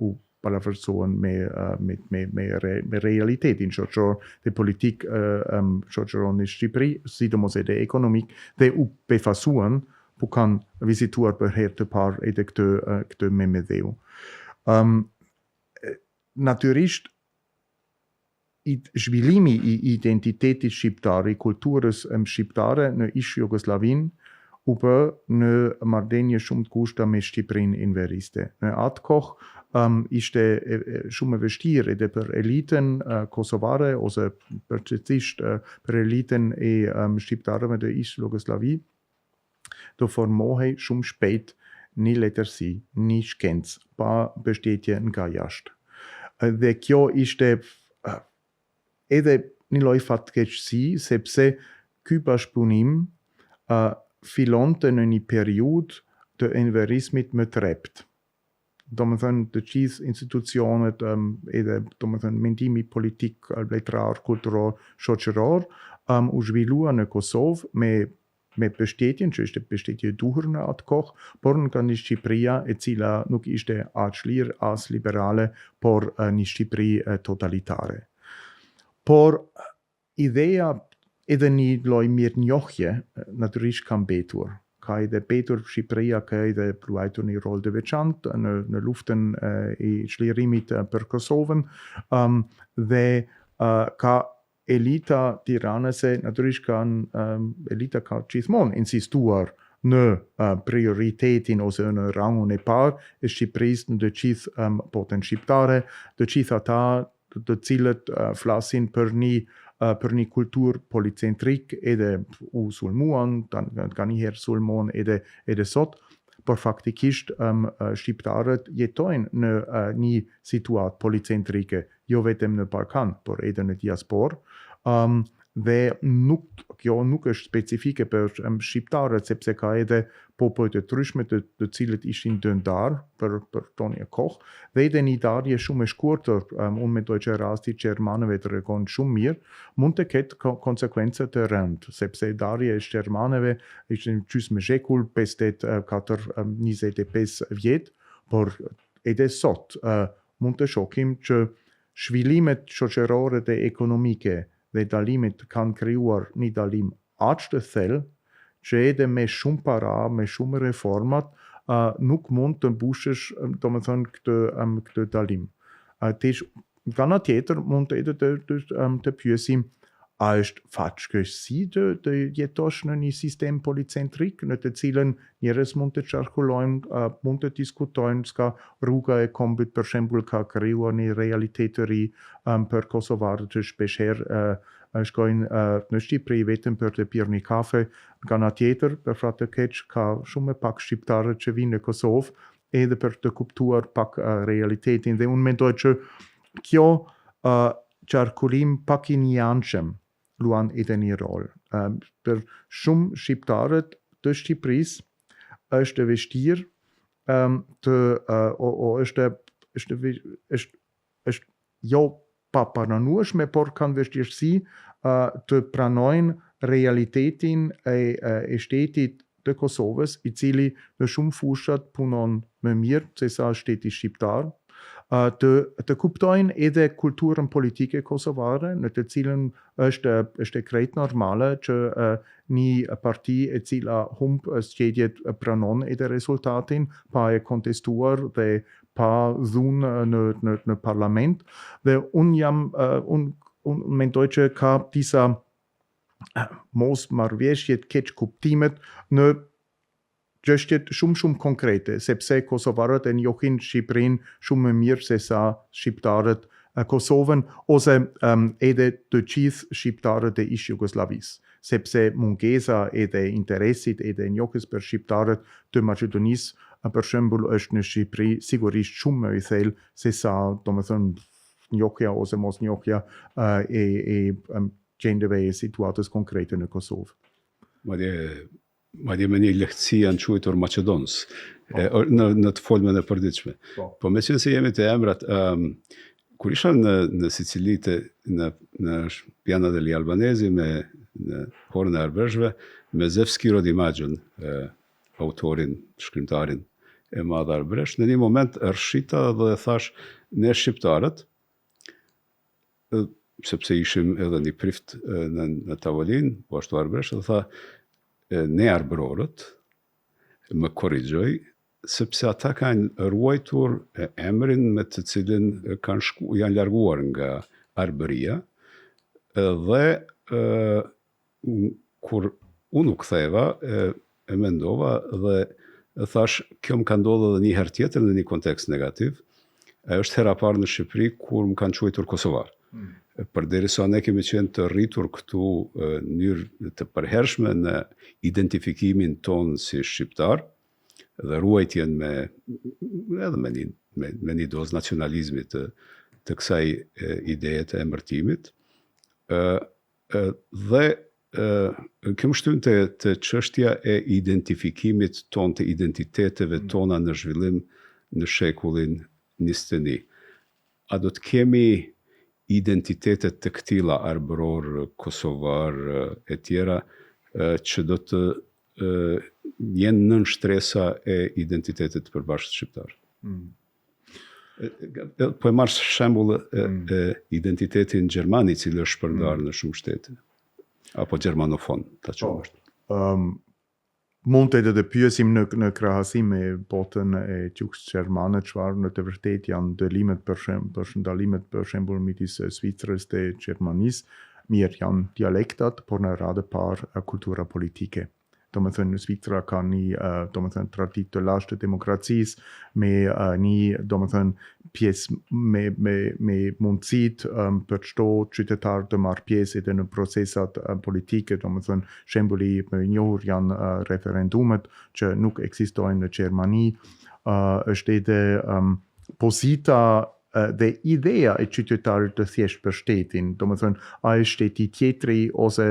u balaforcohen me realitetin shoqëror dhe politik shoqëror në Shqipëri, sidomos edhe ekonomik, dhe u befasuan, po kanë vizituar për herë të parë edhe këtë Memedheu. Natyrisht, zhvillimi i identitetit shqiptar, i kulturës shqiptare në ish Jugosllavinë u bë në marrëdhënie shumë të kushta me Shqipërinë in veriste. Në atë kohë ishte shumë e vështirë edhe për elitën kosovare ose përgjithsisht për elitën e shqiptarëve të ish Jugosllavi të formohej shumë shpejt një letërsi, një shkencë pa mbështetje nga jashtë. Dhe kjo ishte edhe një lloj fatkeqësi, sepse ky bashkëpunim fillonte në një periudhë të enverismit më të reptë. Do më thënë të gjithë institucionet edhe do më thënë mendimi politik, letrar, kulturor, shoqëror u zhvillua në Kosovë me mbështetjen që ishte mbështetje e duhur në atë kohë, por nga një Shqipëria e cila nuk ishte as lirë, as liberale, por një Shqipëri totalitare. Por ideja edhe një lloj mirënjohje natyrisht ka mbetur. Ka edhe betur Shqipëria, ka edhe luajtur një rol të veçantë në luftën e çlirimit për Kosovën, dhe ka elita tiranëse, natyrisht elita ka gjithmonë insistuar në prioritetin ose në rangun e parë e Shqipërisë në të gjithë botën shqiptare, të gjithë ata të cilët flasin për një kulturë policentrik, edhe u sulmuan, ka njëherë sulmuan edhe sot, por faktikisht shqiptarët jetojnë në një situatë policentrike, jo vetëm në Ballkan, por edhe në diasporë, dhe nuk kjo nuk është specifike për shqiptarët, sepse ka edhe popujt e ndryshme të cilët ishin dëndar për tonë kohë, dhe edhe një darje shumë e shkurtër, unë mendoj që rasti Gjermanëve tregon shumë mirë, mund të ketë konsekvence të rëndë, sepse darje e Gjermanëve ishte gjysmë shekull, 25 vjet, por edhe sot mund të shohim që zhvillimet shoqërore dhe ekonomike dhe dalimet kanë krijuar një dalim aq të thellë që edhe me shumë para, me shumë reformat, nuk mund të mbushësh, domethënë, këtë dalim. Nga ana tjetër, mund të edhe të pyesim, a është fatkeqësi të jetosh në një sistem policentrik, në të cilën njerëz mund të qarkullojnë, mund të diskutojnë, ska rruga e kombit për shembull ka krijuar një realitet të ri për kosovarët që shpeshherë shkojnë në Shqipëri vetëm për të pirë një kafe, nga ana tjetër, për fat të keq, ka shumë pak shqiptarë që vinë në Kosovë edhe për të kuptuar pak realitetin, dhe unë mendoj që kjo qarkullim pak i njanshëm luan edhe një rol. Për shumë shqiptarët të Shqipërisë është e vështirë është jo pa pranueshme, por kanë vështirësi të pranojnë realitetin e shtetit të Kosovës, i cili në shumë fushat punon më mirë se sa shteti shqiptar, të kuptojnë edhe kulturën politike kosovare, në të cilën është krejt normale që një parti e cila humb zgjedhjet pranon edhe rezultatin pa e kontestuar dhe pa dhunë në parlament, dhe unë mendoj që ka disa mos marrëveshjet, keq kuptimet në çështjet shumë konkrete, sepse kosovarët e njohin Shqipërinë shumë më mirë se sa shqiptarët Kosovën, ose edhe të gjithë shqiptarët e ish Jugosllavisë, sepse mungesa edhe interesit edhe njohjes për shqiptarët të Maqedonisë, për shembull, është në Shqipëri sigurisht shumë më i thellë se sa, domethënë, njohja ose mos njohja e gjendjeve e situatës konkrete në Kosovë. Madje me një lehtësi janë quajtur Maqedonës në të folmen e përditshme. Po me qenë se jemi të emrat, kur isha në Sicili, në Piana degli Albanesi, në Horën e Arbërshve, me Zefski Rodimagjën, autorin, shkrimtarin e madh arbëresh, në një moment rshita dhe thash, ne shqiptarët, sepse ishim edhe një prift në tavolinë, po ashtu arbëresh, dhe tha, ne arbërorët, më korrigjoj, sepse ata kanë ruajtur emrin me të cilin janë larguar nga arbëria, dhe kur unë u ktheva, e mendova dhe thash, kjo më ka ndodhur edhe një herë tjetër në një kontekst negativ, është hera parë në Shqipëri kur më kanë quajtur kosovar. Përderisa ne kemi qenë të rritur këtu në mënyrë të përhershme në identifikimin ton si shqiptar dhe ruajtjen me një dozë nacionalizmi të kësaj ideje të emërtimit, dhe këmë shtyn të çështja e identifikimit ton, të identiteteve tona në zhvillim në shekullin 21. A do të kemi identitetet të këtilla arbëror, kosovar e tjera, që do të jenë nën shtresa e identitetit të përbashkët shqiptar. Po e marrë shembull identitetin gjerman, i cili është shpërndar në shumë shtete, apo gjermanofon, ta quajmë ashtu. Mund të edhe pyesim në krahasim me botën e Jugos Gjermane, çfarë në të vërtetë janë dalimet për shembull midis Zvicrës dhe Gjermanisë. Mirë, janë dialektat, por në radhë parë kultura politike. Domethënë, Zvicra ka një traditë të lashtë të demokracisë, me një pjesë me mundësitë për çdo qytetar të marrë pjesë edhe në procesat politike, domethënë shembuli më i njohur janë referendumet që nuk ekzistojnë në Gjermani, është edhe pozita dhe ideja e qytetarit të thjesht për shtetin, do më thënë, a e shteti tjetri, ose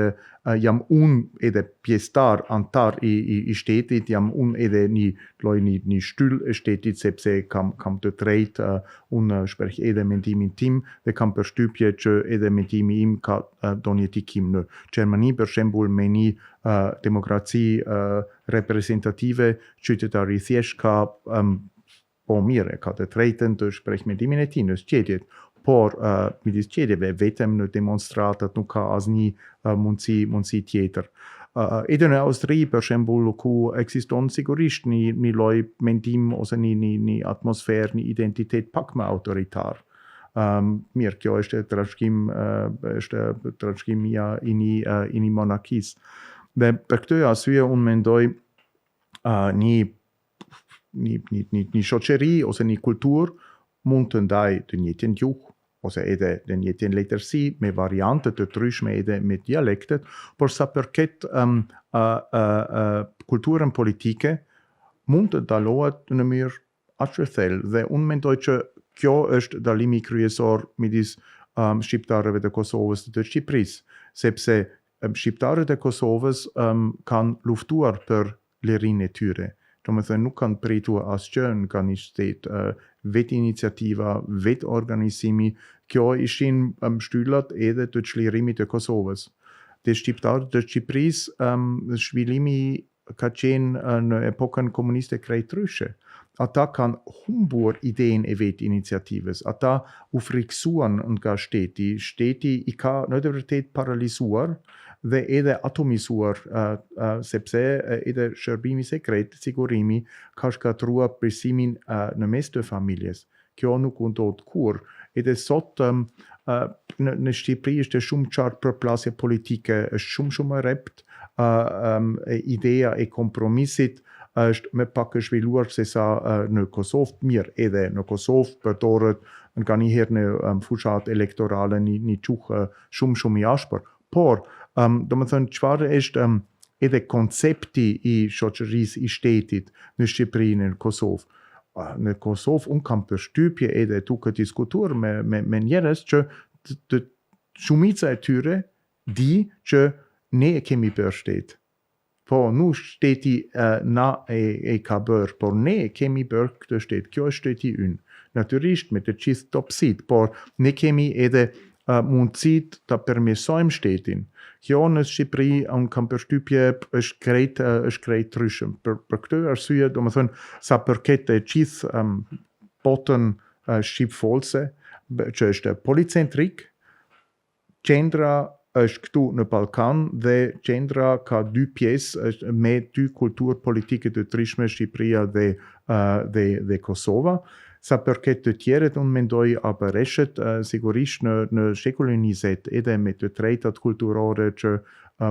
jam unë edhe pjestar, antar i shtetit, jam unë edhe një shtyll e shtetit, sepse kam të drejt, unë shpreh edhe mendimin tim, dhe kam përshtypje që edhe mendimi im ka donjë tikim në Gjermani, për shembull me një demokraci reprezentative, qytetari thjesht ka po mirë, ka të drejtën të shpreh mendimin e tij në zgjedhjet, por midis zgjedhjeve vetëm në demonstratat nuk ka asnjë mundësi tjetër. Edhe në Austri, për shembull, ku ekziston sigurisht një lloj mendim ose një atmosferë, një identitet pak më autoritar. Mirë, kjo është trashëgimia i një monarkisë. Dhe për këtë arsye unë mendoj një shoqëri ose një kultur mund të ndaj të njëjtin gjuhë ose edhe të njëjtin letërsi me variante të ndryshme edhe me dialektet, por sa përket kulturën politike mund të dalohet në mënyrë aq të thellë dhe unë mendoj që kjo është dallimi kryesor midis shqiptarëve të Kosovës dhe të Shqipërisë, sepse shqiptarët e Kosovës kanë luftuar për lirinë e tyre. Do më thënë, nuk kanë pritur asgjë nga një shtet, vetë iniciativa, vetë organizimi, kjo ishin shtyllat edhe të çlirimit të Kosovës. Te shqiptarët të Shqipërisë, zhvillimi ka qenë në epokën komuniste krejt ndryshe. Ata kanë humbur idenë e vetë iniciativës, ata u friksuan nga shteti i ka në të vërtetë paralizuar dhe edhe atomizuar, sepse edhe shërbimi sekret, sigurimi, ka shkatruar besimin në mes të familjes. Kjo nuk ndodh kur. Edhe sot në Shqipëri është shumë qartë përplasje politike, është shumë e rrept, ideja e kompromisit është me pak e zhvilluar se sa në Kosovë, mirë, edhe në Kosovë përdoret nga njëherë në fushat elektorale një gjuhë shumë i ashpër, por do më thënë çfarë është edhe koncepti i shoqërisë i shtetit në Shqipëri në Kosovë. Në Kosovë unë kam përshtypje edhe duke diskutuar me njerëz që shumica e tyre di që ne e kemi bërë shtet. Po, nuk shteti na e ka bërë, por ne kemi bërë këtë shtet. Kjo është shteti ynë. Natyrisht me të gjithë topsit, por ne kemi edhe mundësit të përmirësojmë shtetin. Kjo në Shqipëri, unë kam përshtypje, është krejt ndryshëm. Për këtë arsye, do më thënë, sa përket e gjithë botën shqipfolse, që është policentrik, qendra është këtu në Ballkan dhe qendra ka dy pjesë me dy kulturë politike të ndryshme, Shqipëria dhe Kosova. Sa përket të tjerët, unë mendoj apëreshët sigurisht në shekullin 20 edhe me të drejtat kulturore që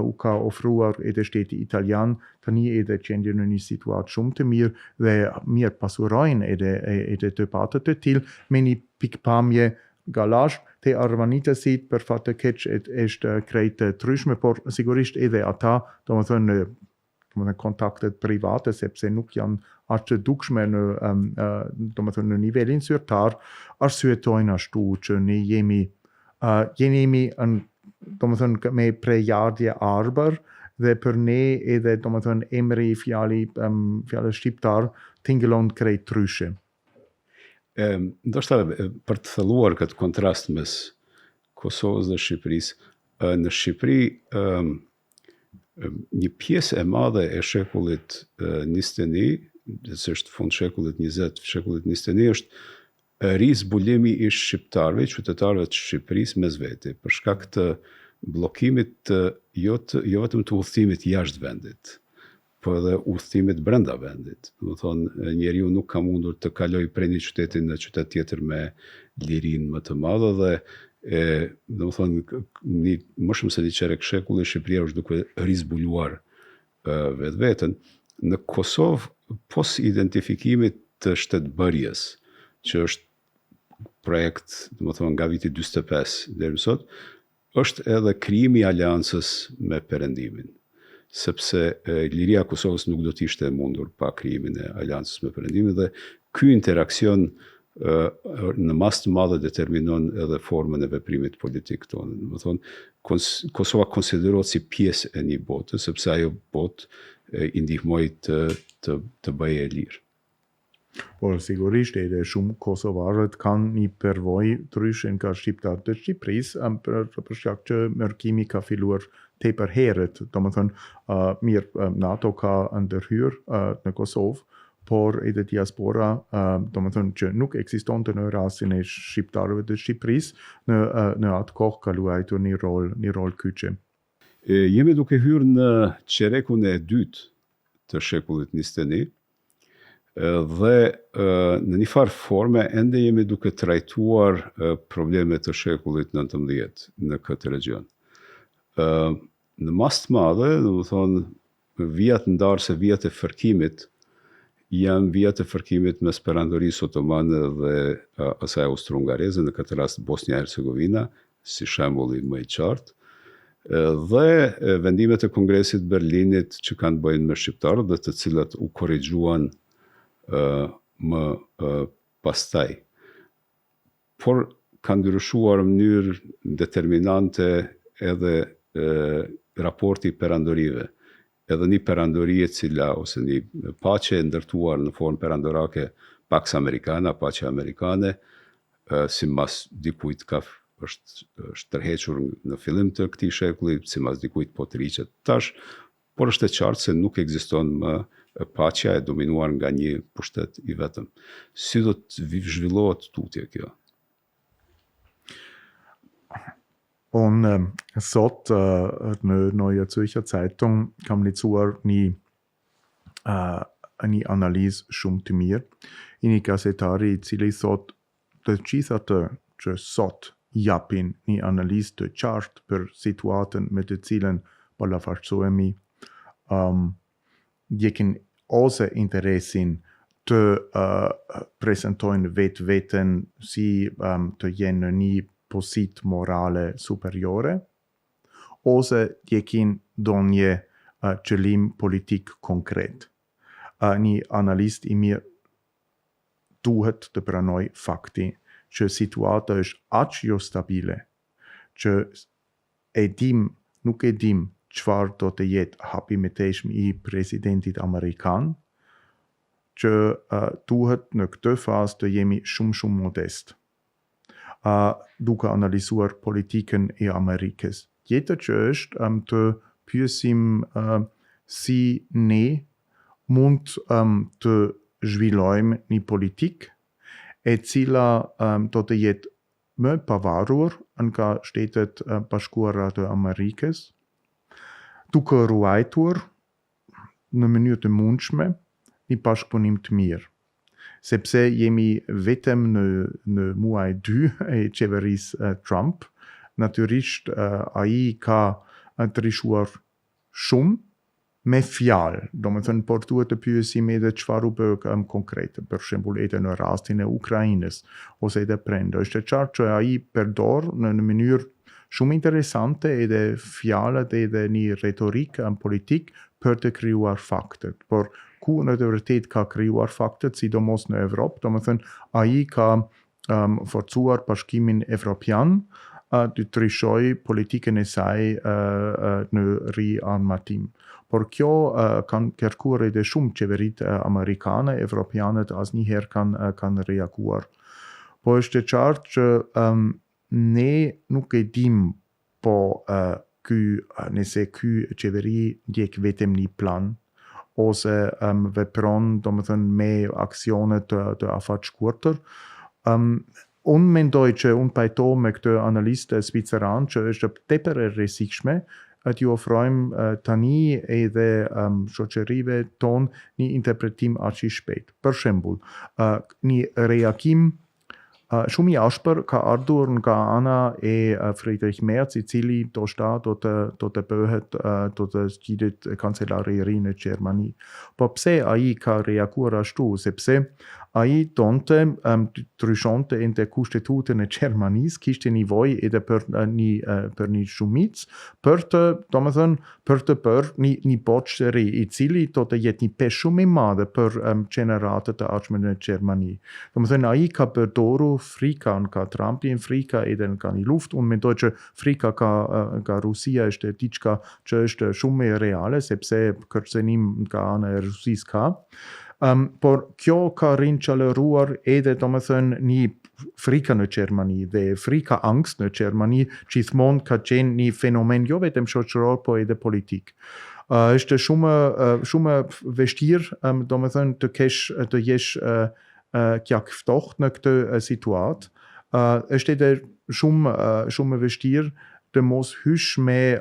u ka ofruar edhe shteti italian, tani edhe qendjen në një situatë shumë të mirë dhe mirë pasurojnë edhe debatet të tillë me një pikpamje galash te arvanitësit për fat të keq është krejt ndryshme, por sigurisht edhe ata, domethënë kontaktet private, sepse nuk janë aq të dukshme në nivelin zyrtar, arsyetojnë ashtu që ne jemi domethënë me prejardhje arbër dhe për ne edhe domethënë emri i fjalës shqiptar tingëllon krejt ndryshe. Ndoshta për të thelluar këtë kontrast mes Kosovës dhe Shqipërisë, në Shqipëri një pjesë e madhe e shekullit 21, që është fund shekullit 20, shekullit 21, është rizbulimi i shqiptarëve, qytetarëve të Shqipërisë mes veti, për shkak të bllokimit jo vetëm të udhëtimit jashtë vendit, po edhe udhëtimit brenda vendit. Do të thonë, njeriu nuk ka mundur të kalojë prej një qyteti në qytet tjetër me lirinë më të madhe dhe do të thonë, më shumë se një qerek shekulli, Shqipëria është duke rizbuluar vetveten. Në Kosovë, pos identifikimit të shtetbërjes, që është projekt, do të thonë, nga viti 45 deri sot, është edhe krijimi i aleancës me Perëndimin, sepse liria e Kosovës nuk do të ishte mundur pa krijimin e aleancës me Perëndimin dhe ky interakcion në mas të madhe determinon edhe formën e veprimit politik tonë. Do të thonë, Kosova konsiderohet si pjesë e një bote, sepse ajo botë i ndihmoi të bëjë e lirë. Por sigurisht edhe shumë kosovarët kanë një përvojë ndryshe nga shqiptarët të Shqipërisë, për shkak që mërkimi ka filluar tepër herët. Domethënë, mirë, NATO ka ndërhyrë në Kosovë, por edhe diaspora, domethënë që nuk ekzistonte në rastin e shqiptarëve të Shqipërisë, në atë kohë ka luajtur një rol kyçe. Jemi duke hyrë në qerekun e dytë të shekullit 21, dhe në një farë forme ende jemi duke trajtuar problemet të shekullit 19 në këtë region. Në mas të madhe, do të thonë, vijat ndarëse, vijat e fërkimit janë vijat e fërkimit mes perandorisë otomane dhe asaj austro-hungareze, në këtë rast Bosnia-Hercegovina, si shembulli më i qartë, dhe vendimet e Kongresit Berlinit që kanë bëjnë me shqiptarët dhe të cilat u korrigjuan më pastaj. Por kanë ndryshuar në mënyrë determinante edhe raporti perandorive. Edhe një perandori e cila, ose një paqe ndërtuar në formë perandorake Pax Americana, paqe amerikane, si mas dikujt është tërhequr në fillim të këtij shekulli, si mas dikujt po të riqet tash, por është e qartë se nuk ekziston më paqja e dominuar nga një pushtet i vetëm. Si do të zhvillohet tutje kjo? Sot në Neue Zürcher Zeitung kam lexuar një analizë shumë të mirë i një gazetari i cili thot të gjitha të që sot japin një analizë të qartë për situatën me të cilën ballafaqsohemi, ndjekin ose interesin të prezentojnë veten si të jenë në një pozitë morale superiore, ose ndjekin ndonjë qëllim politik konkret. Një analist i mirë duhet të pranoj fakti që situata është aq jo stabile, që nuk e dim çfarë do të jetë hapi më teshëm i presidentit amerikan, që duhet në këtë fazë të jemi shumë modest, duke analizuar politikën e Amerikës. Tjetër që është të pyesim si ne mund të zhvillojmë një politikë e cila do të jetë më pavarur nga Shtetet Bashkuara të Amerikës, duke ruajtur në mënyrë të mundshme një bashkëpunim të mirë. Sepse jemi vetëm në muaj 2 e qeverisë Trump, natyrisht ai ka ndryshuar shumë me fjalë, domethënë por duhet të pyesim edhe çfarë u bë konkret, për shembull edhe në rastin e Ukrainës ose edhe prende. Është e qartë që ai përdor në mënyrë shumë interesante edhe fjalët edhe një retorik politik për të krijuar faktet. Por ku në të vërtet ka krijuar faktet, sidomos në Evropë, domethënë ai ka forcuar Bashkimin Evropian të ndryshojë politikën e saj në riarmatim. Por kjo kanë kërkuar edhe shumë qeveritë amerikane, evropianët asnjëherë kanë reaguar. Po është e qartë që ne nuk e dim po nëse ky qeveri ndjek vetëm një plan ose vepron domethënë me aksione të afatshkurtër. Unë mendoj që unë pajtohem me këtë analist zviceran që është tepër e rrezikshme të ju ofrojmë tani edhe shoqërive tonë një interpretim aq i shpejt. Për shembull, një reagim Shumë I ashpër ka ardhur nga ana e Friedrich Merz I cili do të bëhet do të zgjidhet kancelari I ri në Gjermani. Po pse ai ka reaguar ashtu? Sepse ai donte ndryshonte in der Konstitutën e Gjermanisë, kishte nevojë edhe për një shumicë për të, domethënë, për të bërë një botë të ri, I cili do të jetë një peshë shumë I madhe për gjeneratet e ardhshme në Gjermani. Domethënë ai ka përdorur frikan ka Trumpi në frika edhe nga një luftë. Unë mendoj që frika ka Rusia është diçka që është shumë e reale, sepse kërcenim nga ana e Rusisë ka. Por kjo ka rinqallëruar edhe domethënë një frika në Gjermani dhe frika angst në Gjermani gjithmonë ka qenë një fenomen jo vetëm shoqëror, po edhe politik. Është shumë vështirë, domethënë të jesh kjak ftoht në këtë situatë. Është edhe shumë vështirë të mos hysh me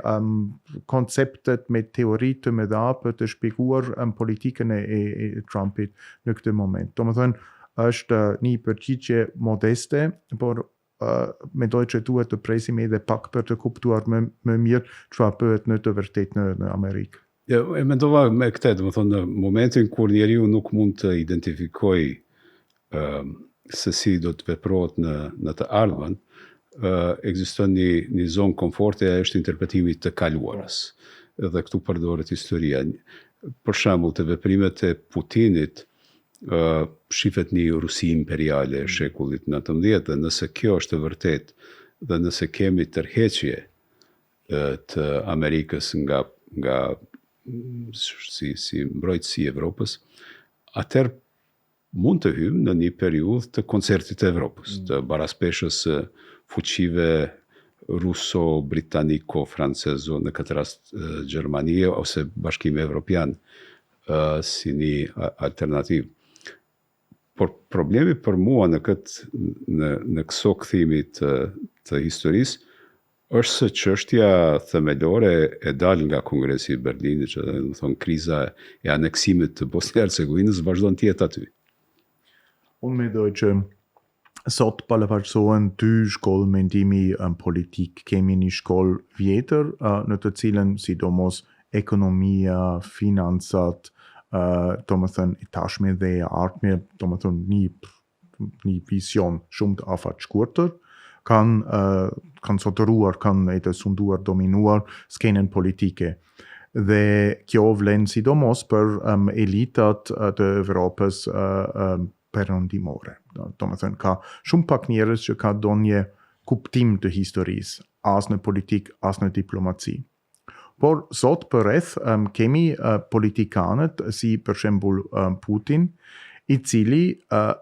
konceptet, me teori të mëdha për të shpjeguar politikën e Trumpit në këtë moment. Domethënë, është një përgjigje modeste, por mendoj që duhet të presim edhe pak për të kuptuar më mirë çfarë bëhet në të vërtetë në Amerikë. Ja, e mendova me këtë, domethënë në momentin kur njeriu nuk mund të identifikojë se si do të veprohet në të ardhmen, ekziston një zonë komforti, është interpretimi të kaluarës. Dhe këtu përdoret historia. Për shembull, të veprimet e Putinit shifet një Rusi imperiale e shekullit 19, dhe nëse kjo është e vërtet, dhe nëse kemi tërheqje të Amerikës nga si mbrojtësi Evropës, atëherë mund të hymë në një periudhë të koncertit të Evropës, të baraspeshës fuqive ruso-britaniko-francezo, në këtë rast Gjermanie ose Bashkimi Evropian si një alternativë. Por problemi për mua në këso kthimi të historisë është se çështja themelore e dal nga Kongresi I Berlinit, që do të thonë kriza e aneksimit të Bosnjë-Hercegovinës vazhdon të jetë aty. Unë mendoj që sot ballafaqësohen dy shkollë mendimi politik. Kemi një shkollë vjetër në të cilën sidomos ekonomia, financat, domethënë I tashme dhe e ardhme, domethënë një vizion shumë të afatshkurtër, kanë sotëruar, kanë edhe sunduar, dominuar skenën politike. Dhe kjo vlen sidomos për elitat të Evropës perëndimore. Domethënë ka shumë pak njerëz që ka ndonjë kuptim të historisë, as në politik, as në diplomaci. Por sot për rreth kemi politikanët si për shembull Putin, I cili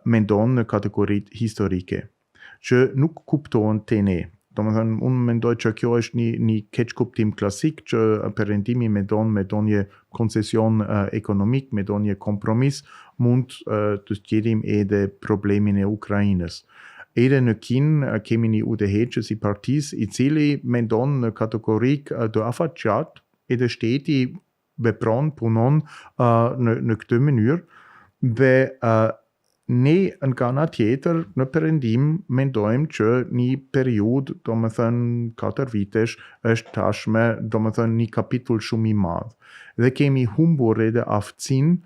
mendon në kategoritë historike, që nuk kuptohen te ne. Domethënë, unë mendoj që kjo është një keq kuptim klasik që perëndimi mendon me ndonjë koncesion ekonomik, me ndonjë kompromis, mund të zgjedhim edhe problemin e Ukrainës. Edhe në Kinë kemi një udhëheqës I partisë I cili mendon në kategorik të afatgjat, edhe shteti vepron, punon në këtë mënyrë, dhe ne nga ana tjetër në perëndim mendojmë që një periudhë, domethënë 4 vitesh, është tashme, domethënë një kapitull shumë I madh. Dhe kemi humbur edhe aftësinë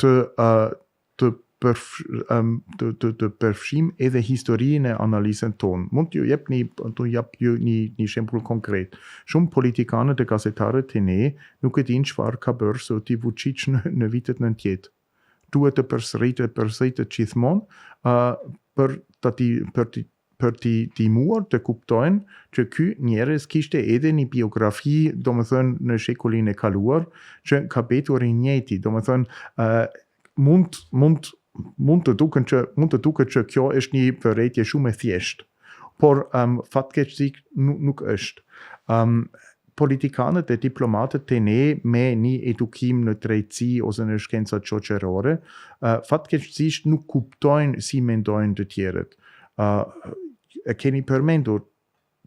të përfshim edhe historinë e analizën tonë. Mund t'ju jap një shembull konkret. Shumë politikanët e gazetarët e ne nuk e dinë çfarë ka bërë Zoti Vučić në vitet 90. Duhet të përsëritet gjithmonë për t'i timuar të kuptojnë që ky njerëz kishte edhe një biografi, domethënë në shekullin e kaluar, që ka betur I njëjti, domethënë mund të duket që kjo është një vërejtje shumë e thjeshtë, por fatkeqësisht nuk është. Politikanët e diplomatët të ne me një edukim në drejtësi ose në shkencat shoqërore, fatkeqësisht nuk kuptojnë si mendojnë të tjerët. Keni përmendur,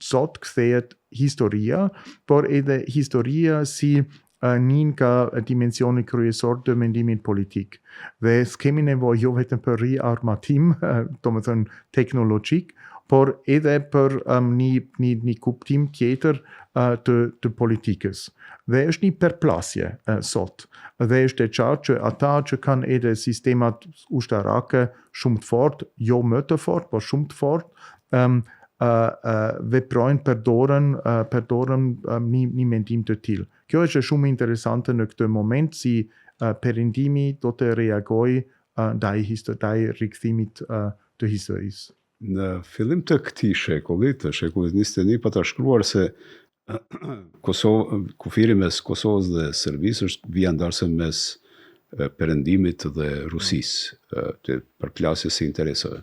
sot kthehet historia, por edhe historia si nin ka dimensioni kryesor të mendimit politik. Dhe s'kemi nevojë jo vetëm për riarmatim, domethënë teknologjik, por edhe për një kuptim tjetër të politikës. Dhe është një përplasje sot. Dhe është e qartë që ata që kanë edhe sistemat ushtarake shumë të fort, jo më të fort, por shumë të fort, veprojnë përdoren një mendim të tillë. Kjo është shumë interesante në këtë moment si perëndimi do të reagojë ndaj rikthimit të historisë. Në fillim të këtij shekulli, të shekullit 21, pa ta shkruar se kufiri mes Kosovës dhe Serbisë është vijandarse mes perëndimit dhe Rusisë, të përplasjes së interesave.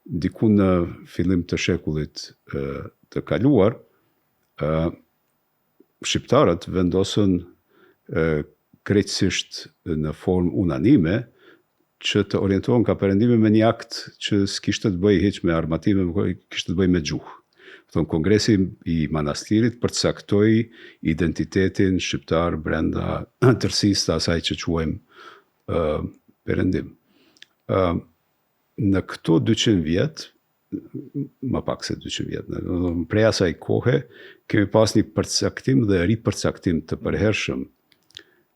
Diku në fillim të shekullit të kaluar, shqiptarët vendosën krejtësisht në formë unanime që të orientohen ka perëndime me një akt që s'kishte të bëjë hiç me armatime, kishte të bëjë me gjuhë. Kongresi i Manastirit përcaktoi identitetin shqiptar brenda tërësisë të asaj që quajmë perëndim. Në këto 200 vjet, më pak se 200 vjet, prej asaj kohe, kemi pas një përcaktim dhe ripërcaktim të përhershëm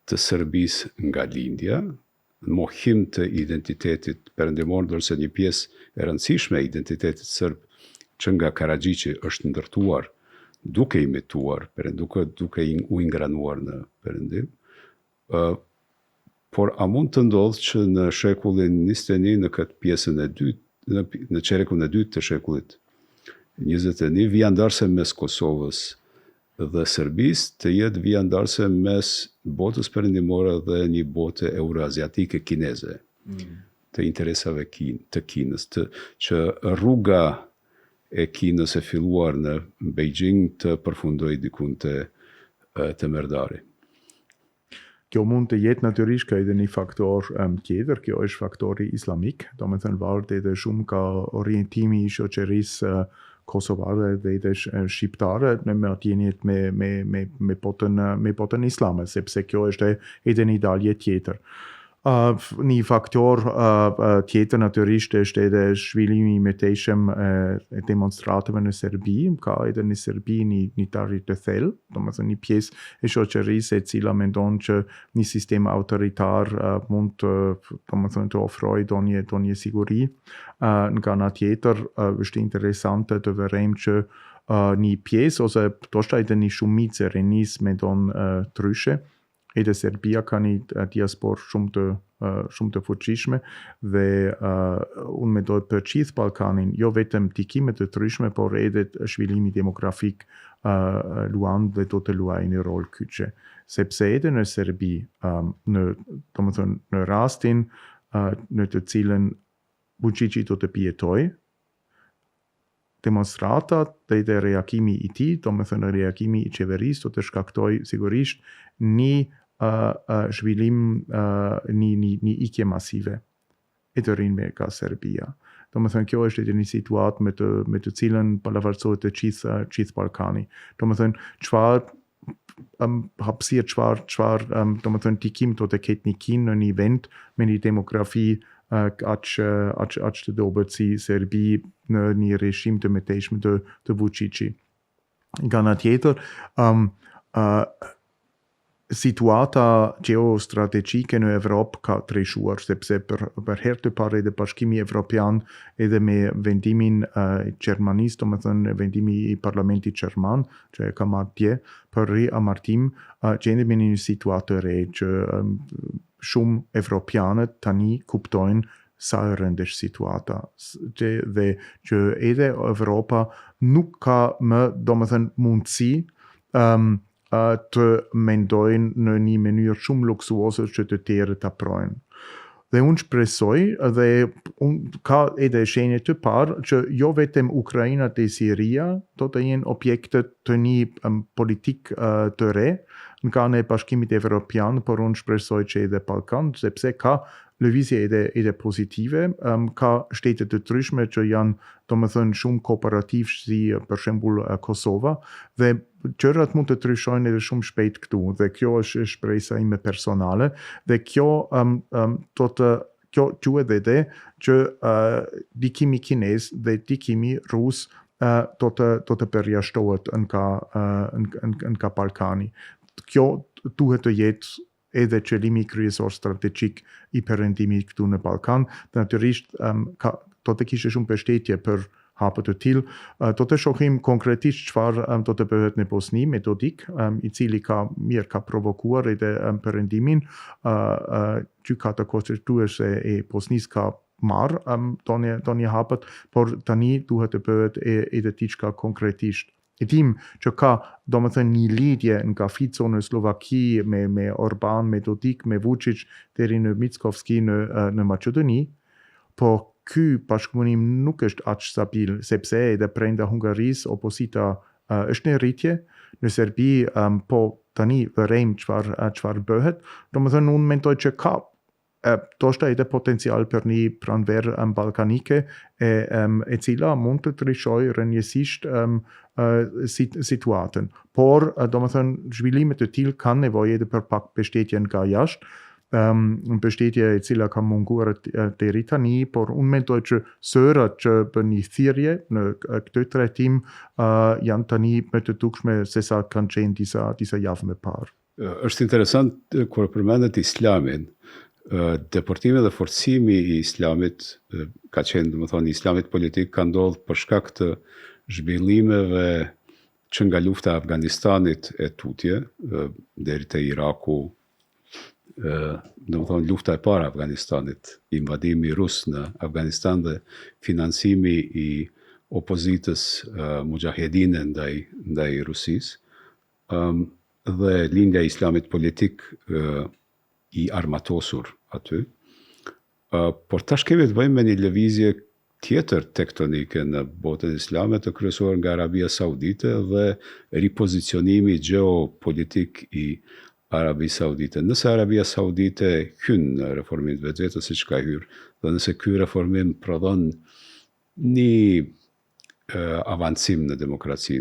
të Serbisë nga lindja, mohim të identitetit perëndimor, ndërsa një pjesë e rëndësishme e identitetit serb që nga Karadziqi është ndërtuar duke imituar, duke u ingranuar në perëndim. Por a mund të ndodhë që në shekullin 21, në këtë pjesën e dytë, në çerekun e dytë të shekullit 21, vijandarse mes Kosovës dhe Serbisë të jetë vijandarse mes botës perëndimore dhe një bote euroaziatike kineze, të interesave të Kinës, që rruga e Kinës e filluar në Beijing të përfundoi diku te Merdari. Kjo mund të jetë natyrisht ka edhe një faktor tjetër, kjo është faktori islamik, domethënë varet edhe shumë ka orientimi i shoqërisë kosovare dhe edhe shqiptare në marrëdhëniet me botën islame, sepse kjo është edhe një dalje tjetër. Një faktor tjetër natyrisht është edhe zhvillimi i mëtejshëm e demonstratave në Serbi, ka edhe në Serbi një tarje të thellë, domethënë një pjesë e shoqërisë e cila mendon që një sistem autoritar mund të ofrojë donjë siguri. Nga ana tjetër është interesante të vërejmë që një pjesë ose ndoshta edhe një shumicë e rinisë mendon ndryshe. Edhe Serbia ka një diasporë shumë të fuqishme dhe unë mendoj për gjithë Ballkanin, jo vetëm ndikime të ndryshme, por edhe zhvillimi demografik luan dhe do të luajë një rol kyçe. Sepse edhe në Serbi, domethënë në rastin në të cilën Vučići do të pijetoj, demonstratat dhe edhe reagimi i tij, domethënë reagimi i qeverisë do të shkaktoj sigurisht një zhvillim, një ikje masive e të rinjve nga Serbia. Domethënë kjo është edhe një situatë me të cilën ballafaqohet të gjithë Ballkani. Domethënë çfarë hapësirë, çfarë domethënë ndikim do të ketë një Kinë në një vend me një demografi aq të dobët si Serbi në një regjim të mëtejshëm të Vučići. Nga ana tjetër, situata geostrategjike në Evropë ka treshuar, sepse për herë të parë edhe Bashkimi Evropian edhe me vendimin Gjermanisë, domethënë vendimi i Parlamentit Gjerman, që ka marrë pje për riamartim, gjendemi në një situatë të re që shumë evropianët tani kuptojnë sa e rëndësh situata dhe që edhe Evropa nuk ka më domethënë mundësi të mendojnë në një mënyrë shumë luksuoze që të tjerë të aprojnë. Dhe unë shpresoj dhe ka edhe shenje të parë që jo vetëm Ukraina dhe Siria do të jenë objekte të një politik të re nga në Bashkimit Evropian, por unë shpresoj që edhe Ballkan, sepse ka lëvizje edhe pozitive, ka shtete të ndryshme që janë domethënë shumë kooperativ si për shembull Kosova dhe gjërat mund të ndryshojnë edhe shumë shpejt këtu dhe kjo është shpresa ime personale dhe kjo kjo quhet edhe që dikimi kinez dhe dikimi rus do të përjashtohet nga Balkani. Kjo duhet të jetë edhe qëllimi kryesor strategjik i perëndimit këtu në Ballkan, dhe natyrisht do të kishte shumë mbështetje për hapet të tillë. Do të shohim konkretisht çfarë do të bëhet në Bosni metodik, i cili ka provokuar edhe perëndimin. Gjykata konstituese e Bosnisë ka marrë tonë hapet, por tani duhet të bëhet edhe diçka konkretisht. E dim që ka domethënë një lidhje nga Fico në Slovaki me Orban, me Dodik, me Vučić deri në Mickovski në Maqedoni, po ky bashkëpunim nuk është aq stabil, sepse edhe brenda Hungarisë opozita është në rritje, në Serbi po tani vërejmë çfarë bëhet, domethënë unë mendoj që ka ndoshta edhe potencial për një pranverë ballkanike e cila mund të ndryshojë rrënjësisht situatën. Por domethënë zhvillimet të tillë kanë nevojë edhe për pak mbështetje nga jashtë. Mbështetje e cila ka munguar deri tani, por unë mendoj që zërat që bën një thirrje në këtë trajtim janë tani më të dukshme se sa kanë qenë disa javë më parë. Është interesant kur përmendet Islamin. Deportimi dhe forcimi i Islamit ka qenë, domethënë, Islamit politik ka ndodhur për shkak të zhvillimeve që nga lufta e Afganistanit e tutje deri te Iraku, domethënë lufta e parë e Afganistanit, invadimi rus në Afganistan dhe financimi i opozitës mujahedine ndaj Rusisë, dhe lindja e Islamit politik i armatosur aty. Por tash kemi të bëjmë me një lëvizje tjetër tektonike në botën islame të kryesuar nga Arabia Saudite dhe ripozicionimi geopolitik i Arabisë Saudite. Nëse Arabia Saudite hyn në reformim të vetvetes siç ka hyrë, dhe nëse ky reformim prodhon një avancim në demokraci,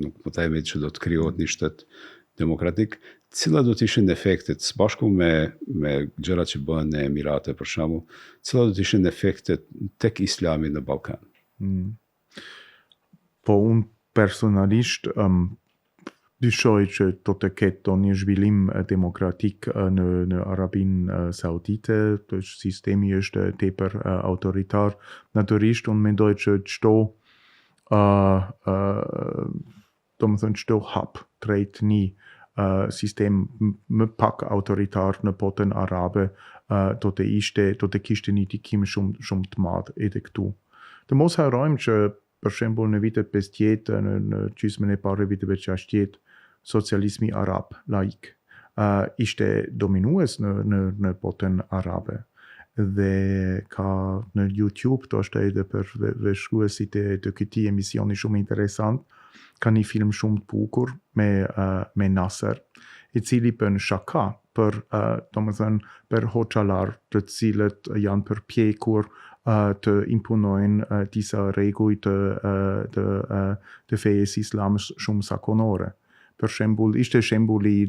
nuk po themi që do të krijohet një shtet demokratik, cilat do të ishin efektet, së bashku me gjërat që bëhen në Emirate për shembull, cilat do të ishin efektet tek Islami në Ballkan? Po unë personalisht dyshoj që do të ketë një zhvillim demokratik në Arabinë Saudite, sistemi është tepër autoritar. Natyrisht unë mendoj që çdo hap drejt një sistem më pak autoritar në botën arabe do të kishte një ndikim shumë të madh edhe këtu. Të mos harrojmë që për shembull në vitet 50, në gjysmën e parë viteve 60, socializmi arab laik ishte dominues në botën arabe. Dhe ka në YouTube, ndoshta edhe për shkruesit e këtij emisioni shumë interesant, ka një film shumë të bukur me Nasser, i cili bën shaka për për hoxhallar të cilët janë përpjekur të imponojnë disa rregull të fejes islame shumë zakonore. Për shembull, ishte shembuli i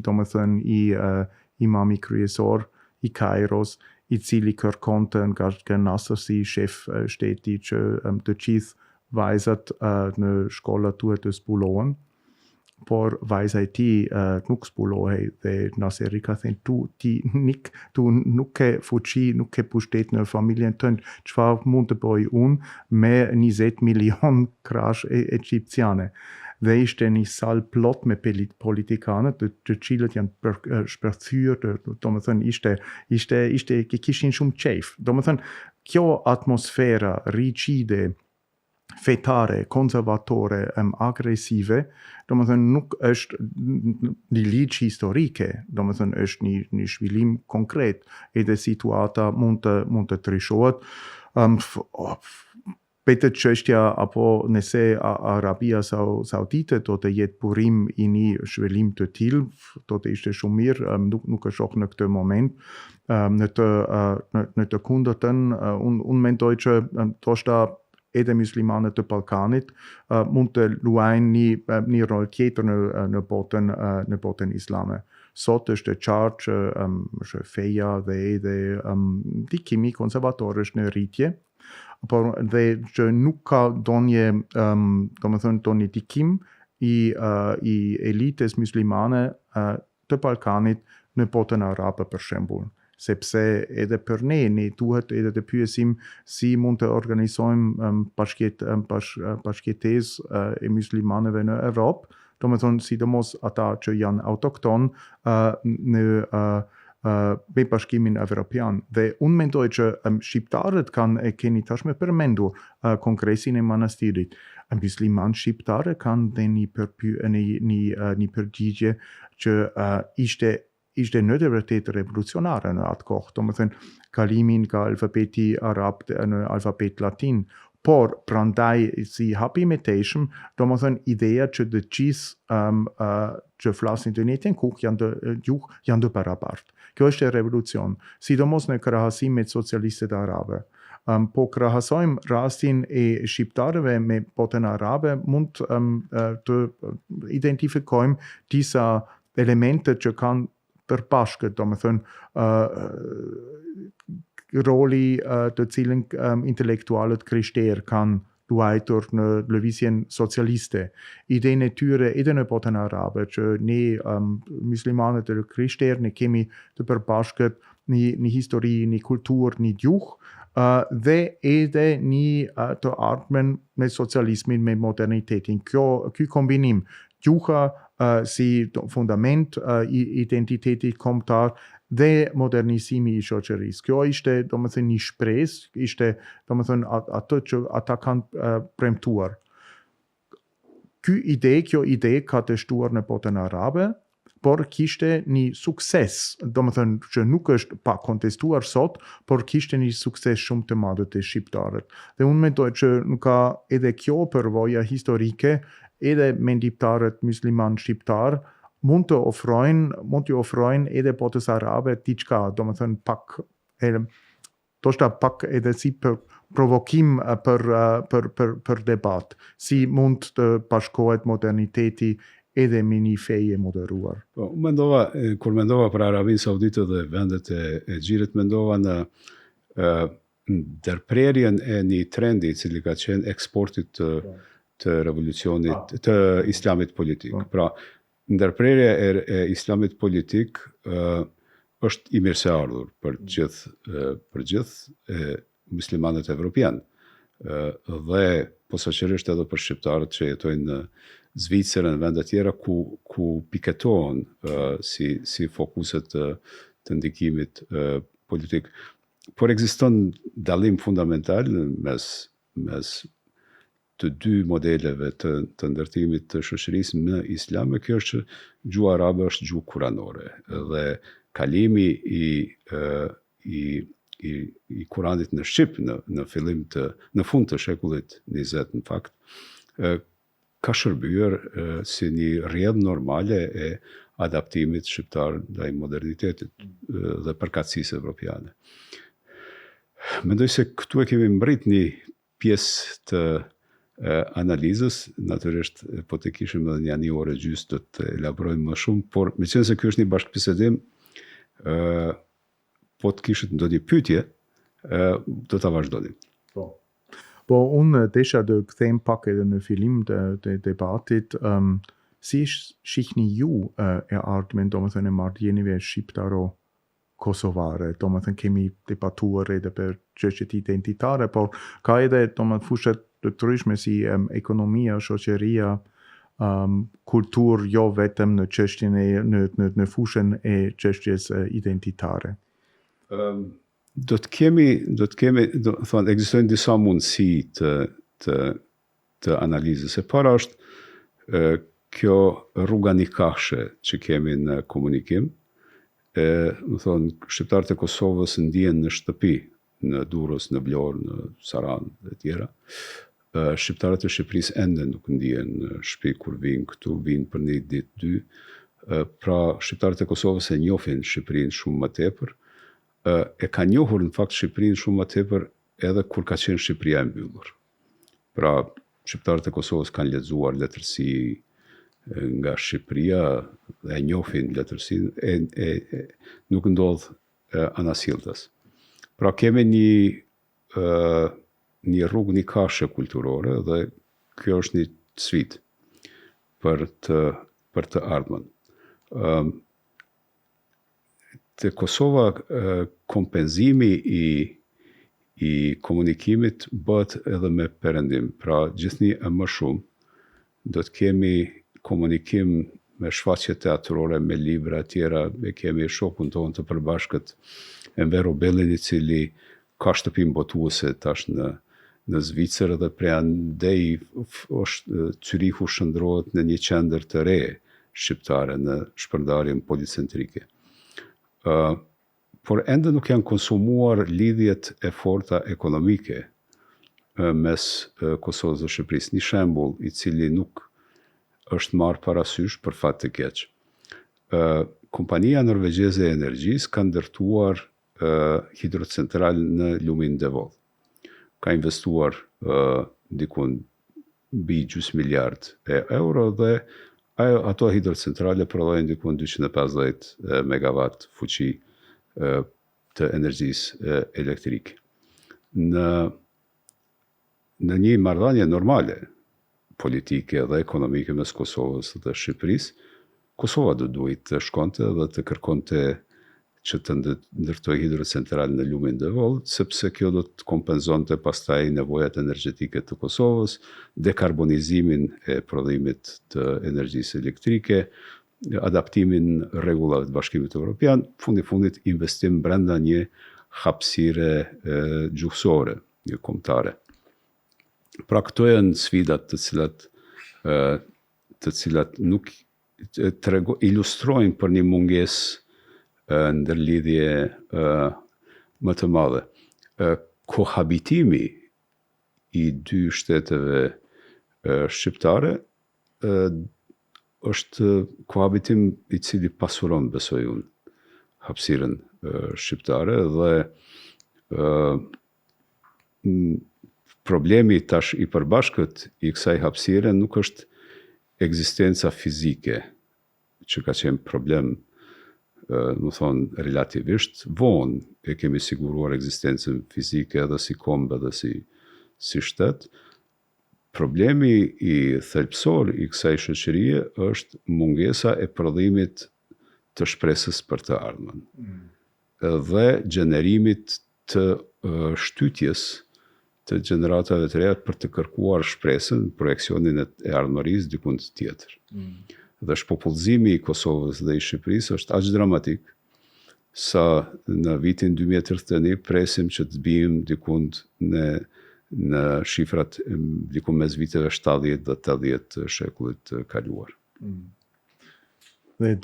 imami kryesor i Kairos, i cili kërkonte nga Nasser si shef shteti që të gjithë vajzat në shkolla duhet të zbulohen, por vajza e tij nuk zbulohej dhe Nasseri ka thënë tu nuk ke fuqi, nuk ke pushtet në familjen tënde, çfarë mund të bëj unë me 20 milion krash egjiptiane. Dhe ishte një salë plot me politikanë të cilët janë shpërthyer, domethënë kishin shumë qejf. Domethënë kjo atmosfera rigide, fetare, konservatore, agresive, domethënë nuk është një ligj historike, domethënë është një zhvillim konkret, edhe situata mund të ndryshohet. Petët çështja apo nëse Arabia Saudite do të jetë burim I një zhvillim të tillë, do të ishte shumë mirë, nuk e shoh në këtë moment. Në të kundërtën, unë mendoj që ndoshta edhe muslimanët të Ballkanit mund të luajnë një rol tjetër në botën islame. Sot është e qartë që feja dhe edhe ndikimi konservator është në rritje, por dhe që nuk ka donjë dikim I elitës muslimane të Ballkanit në botën arabe për shembull. Sepse edhe për ne duhet edhe të pyesim si mund të organizojmë bashkëtesë e muslimanëve në Europë, domethënë sidomos ata që janë autokton në me bashkimin evropian. Dhe unë mendoj që shqiptarët e keni tashmë përmendur kongresin e manastirit. Musliman shqiptarë kanë dhe një përgjigje që ishte në të vërtetë revolucionare në atë kohë, domethënë kalimin nga alfabeti arab në alfabet latin, por prandaj si hapi me teshëm, domethënë ideja që të gjithë që flasin të njëjtën gjuhë janë të barabartë. Kjo është revolucion, sidomos në krahasim me socialistët arabe. Po krahasojmë rastin e shqiptarëve me botën arabe, mund të identifikojmë disa elemente që kanë përbashkët, domethënë roli të cilën intelektualët krishterë kanë luajtur në lëvizjen socialiste. Idenë e tyre edhe në botën arabe që ne muslimanët e krishterë ne kemi të përbashkët një histori, një kulturë, një gjuhë, dhe edhe një të ardhmen me socialismin, me modernitetin. Ky kombinim gjuha si fundament I identitetit kombëtar dhe modernizimi I shoqërisë. Kjo ishte domethënë një shpresë, ishte domethënë atë që ata kanë premtuar. Kjo ide ka të shtuar në botën arabe, por kishte një sukses, domethënë që nuk është pa kontestuar sot, por kishte një sukses shumë të madh të shqiptarët. Dhe unë mendoj që nuk ka edhe kjo përvoja historike, edhe mendimtarët musliman shqiptar mund të ofrojnë edhe botës arabe diçka, domethënë pak edhe si për provokim për debat, si mund të bashkohet moderniteti edhe me një feje moderuar. Po, kur mendova për Arabinë Saudite dhe vendet e Xhirit, mendova në ndërprerjen e një trendi I cili ka qenë eksportit të revolucionit të islamit politik. Pra, ndërprerja e islamit politik është I mirëseardhur për gjithë muslimanët evropian. Dhe posaçërisht edhe për shqiptarët që jetojnë në Zvicër në vende tjera ku piketohen si fokuset të ndikimit politik. Por ekziston dallim fundamental mes të dy modeleve të ndërtimit të shoqërisë në islam, kjo është që gjuha arabe është gjuhë kuranore dhe kalimi I Kuranit në shqip në fund të shekullit 20 në fakt ka shërbyer si një rrjedhë normale e adaptimit shqiptar ndaj modernitetit dhe përkatësisë evropiane. Mendoj se këtu e kemi mbrit një pjesë të analizës, natyrisht po të kishim edhe një orë e gjysmë do të elaborojmë më shumë, por meqense ky është një bashkëbisedim, po të kishit ndonjë pyetje, do ta vazhdonim. Po unë desha të kthejmë pak edhe në fillim të debatit, si shihni ju e ardhmen, domethënë e marrëdhënieve shqiptaro-kosovare, domethënë kemi debatuar edhe për çështjet identitare, por ka edhe domethënë fushat të ndryshme si ekonomia, shoqëria, kulturë, jo vetëm në çështjen në fushën e çështjes identitare. Do të kemi, thonë, ekzistojnë disa mundësi të analizës. E para është kjo rruga nikahshe që kemi në komunikim. Thonë, shqiptarët e Kosovës ndihen në shtëpi, në Durrës, në Vlorë, në Saran dhe tjera. shqiptarët e Shqipërisë ende nuk ndihen në shtëpi kur vinë këtu, vinë për një ditë dy. Pra shqiptarët e Kosovës e njohin Shqipërinë shumë më tepër, e ka njohur në fakt Shqipërinë shumë më tepër edhe kur ka qenë Shqipëria e mbyllur. Pra shqiptarët e Kosovës kanë lexuar letërsi nga Shqipëria dhe e njohin letërsinë, nuk ndodh anasjelltas. Pra kemi një rrugë, një kashe kulturore dhe kjo është një sfidë për të ardhmen. Te Kosova kompenzimi i komunikimit bëhet edhe me perëndim. Pra gjithnjë e më shumë do të kemi komunikim me shfaqje teatrore, me libra tjera, e kemi shokun tonë të përbashkët Enver Obellin, i cili ka shtëpinë botuese tash në Zvicër dhe prej andej Zürichu shndrohet në një qendër të re shqiptare në shpërndarjen policentrike. Por ende nuk janë konsumuar lidhjet e forta ekonomike mes Kosovës dhe Shqipërisë. Një shembull i cili nuk është marrë parasysh për fat të keq. Kompania norvegjeze e energjisë ka ndërtuar hidrocentral në lumin Devoll. Ka investuar dikun mbi gjys miliard euro dhe ato hidrocentrale prodhojnë dikun 250 megawatt fuqi të energjisë elektrike. Në një marrëdhënie normale politike dhe ekonomike mes Kosovës dhe Shqipërisë, Kosova do duhet të shkonte dhe të kërkonte që të ndërtoj hidrocentral në lumin Devoll, sepse kjo do të kompenzonte pastaj nevojat energjetike të Kosovës, dekarbonizimin e prodhimit të energjisë elektrike, adaptimin rregullave të Bashkimit Evropian, fundit investim brenda një hapësire gjuhësore, një kombëtare. Pra këto janë sfidat të cilat nuk ilustrojnë për një mungesë ndërlidhje më të madhe. Kohabitimi i dy shteteve shqiptare është kohabitim i cili pasuron, besoj unë, hapësirën shqiptare dhe problemi tash i përbashkët i kësaj hapësire nuk është ekzistenca fizike, që ka qenë problem, më thonë, relativisht vonë e kemi siguruar ekzistencën fizike edhe si kombë edhe si shtet. Problemi i thelbësor i kësaj shoqërie është mungesa e prodhimit të shpresës për të ardhmen. Dhe gjenerimit të shtytjes të gjeneratave të reja për të kërkuar shpresën, projekcionin e ardhmërisë dikund tjetër. Dhe shpopullëzimi i Kosovës dhe i Shqipërisë është aq dramatik sa në vitin 2031 presim që të bijmë dikund në shifrat dikund mes viteve 70 dhe 80 të shekullit të kaluar. Dhe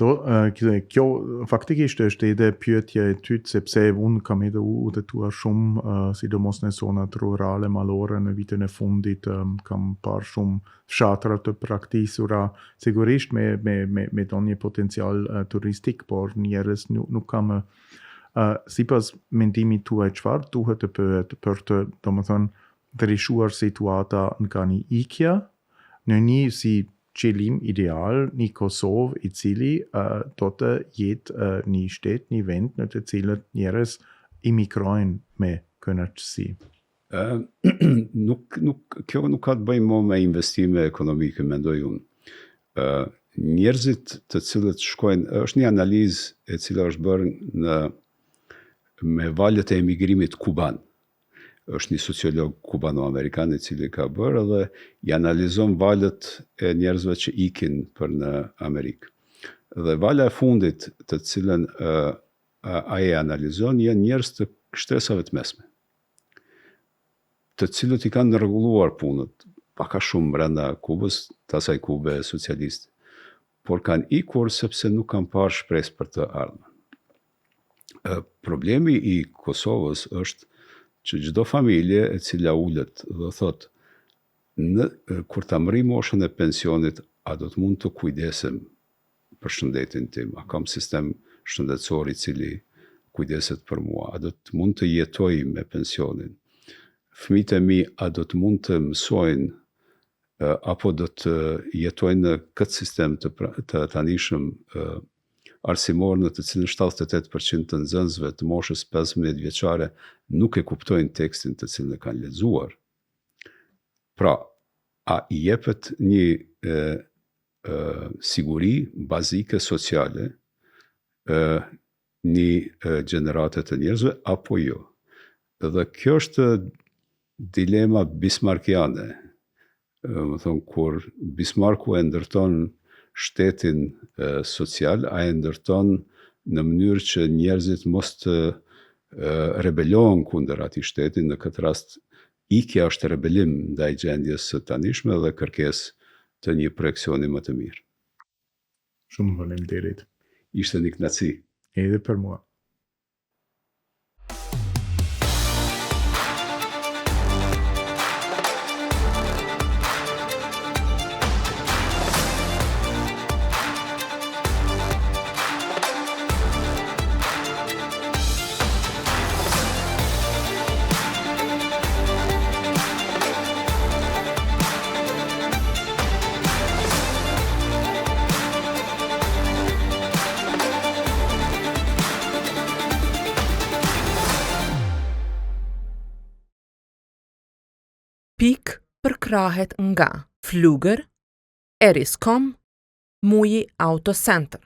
kjo faktikisht është edhe pyetja e tytë, sepse unë kam edhe udhëtuar shumë, sidomos në zonat rurale, malore, në vitën e fundit, kam parë shumë fshatra të praktisura, sigurisht me ndonjë potencial turistik, por njerëz nuk kam sipas mendimit tuaj çfarë duhet të bëhet për të, domethënë, ndryshuar situata nga një ikja në një si qëllim ideal, një Kosovë i cili do të jetë një shtet, një vend në të cilët njerëz imigrojnë me kënaqësi. Kjo nuk ka të bëjë më me investime ekonomike, mendoj unë. Njerëzit të cilët shkojnë, është një analizë e cila është bërë me valët e emigrimit kuban. Është një sociolog kubano-amerikan i cili ka bërë dhe i analizon valët e njerëzve që ikin për në Amerikë. Dhe vala e fundit të cilën ai e analizon janë njerëz të shtresave të mesme, të cilët i kanë rregulluar punët, pak a shumë brenda Kubës, të asaj Kube socialiste, por kanë ikur sepse nuk kanë parë shpresë për të ardhmen. Problemi i Kosovës është që çdo familje e cila ulet dhe thot kur ta mri moshën e pensionit, a do të mund të kujdesem për shëndetin tim? A kam sistem shëndetësor i cili kujdeset për mua? A do të mund të jetoj me pensionin? Fëmijët e mi, a do të mund të mësojnë apo do të jetojnë në këtë sistem të tanishëm arsimor në të cilën 78% të nxënësve të moshës 15 vjeçare nuk e kuptojnë tekstin të cilën e kanë lexuar. Pra, a i jepet një siguri bazike sociale një gjenerate të njerëzve apo jo? Dhe kjo është dilema bismarkiane. Më thonë, kur Bismarku e ndërton shtetin social, a e ndërton në mënyrë që njerëzit mos të rebelohen kundër atij shteti. Në këtë rast, ikja është rebelim ndaj gjendjes së tanishme dhe kërkesë të një projekcioni më të mirë. Shumë faleminderit. Ishte një kënaqësi. Edhe për mua. Pik përkrahet nga Flugër, Eriscom, Muji Auto Center.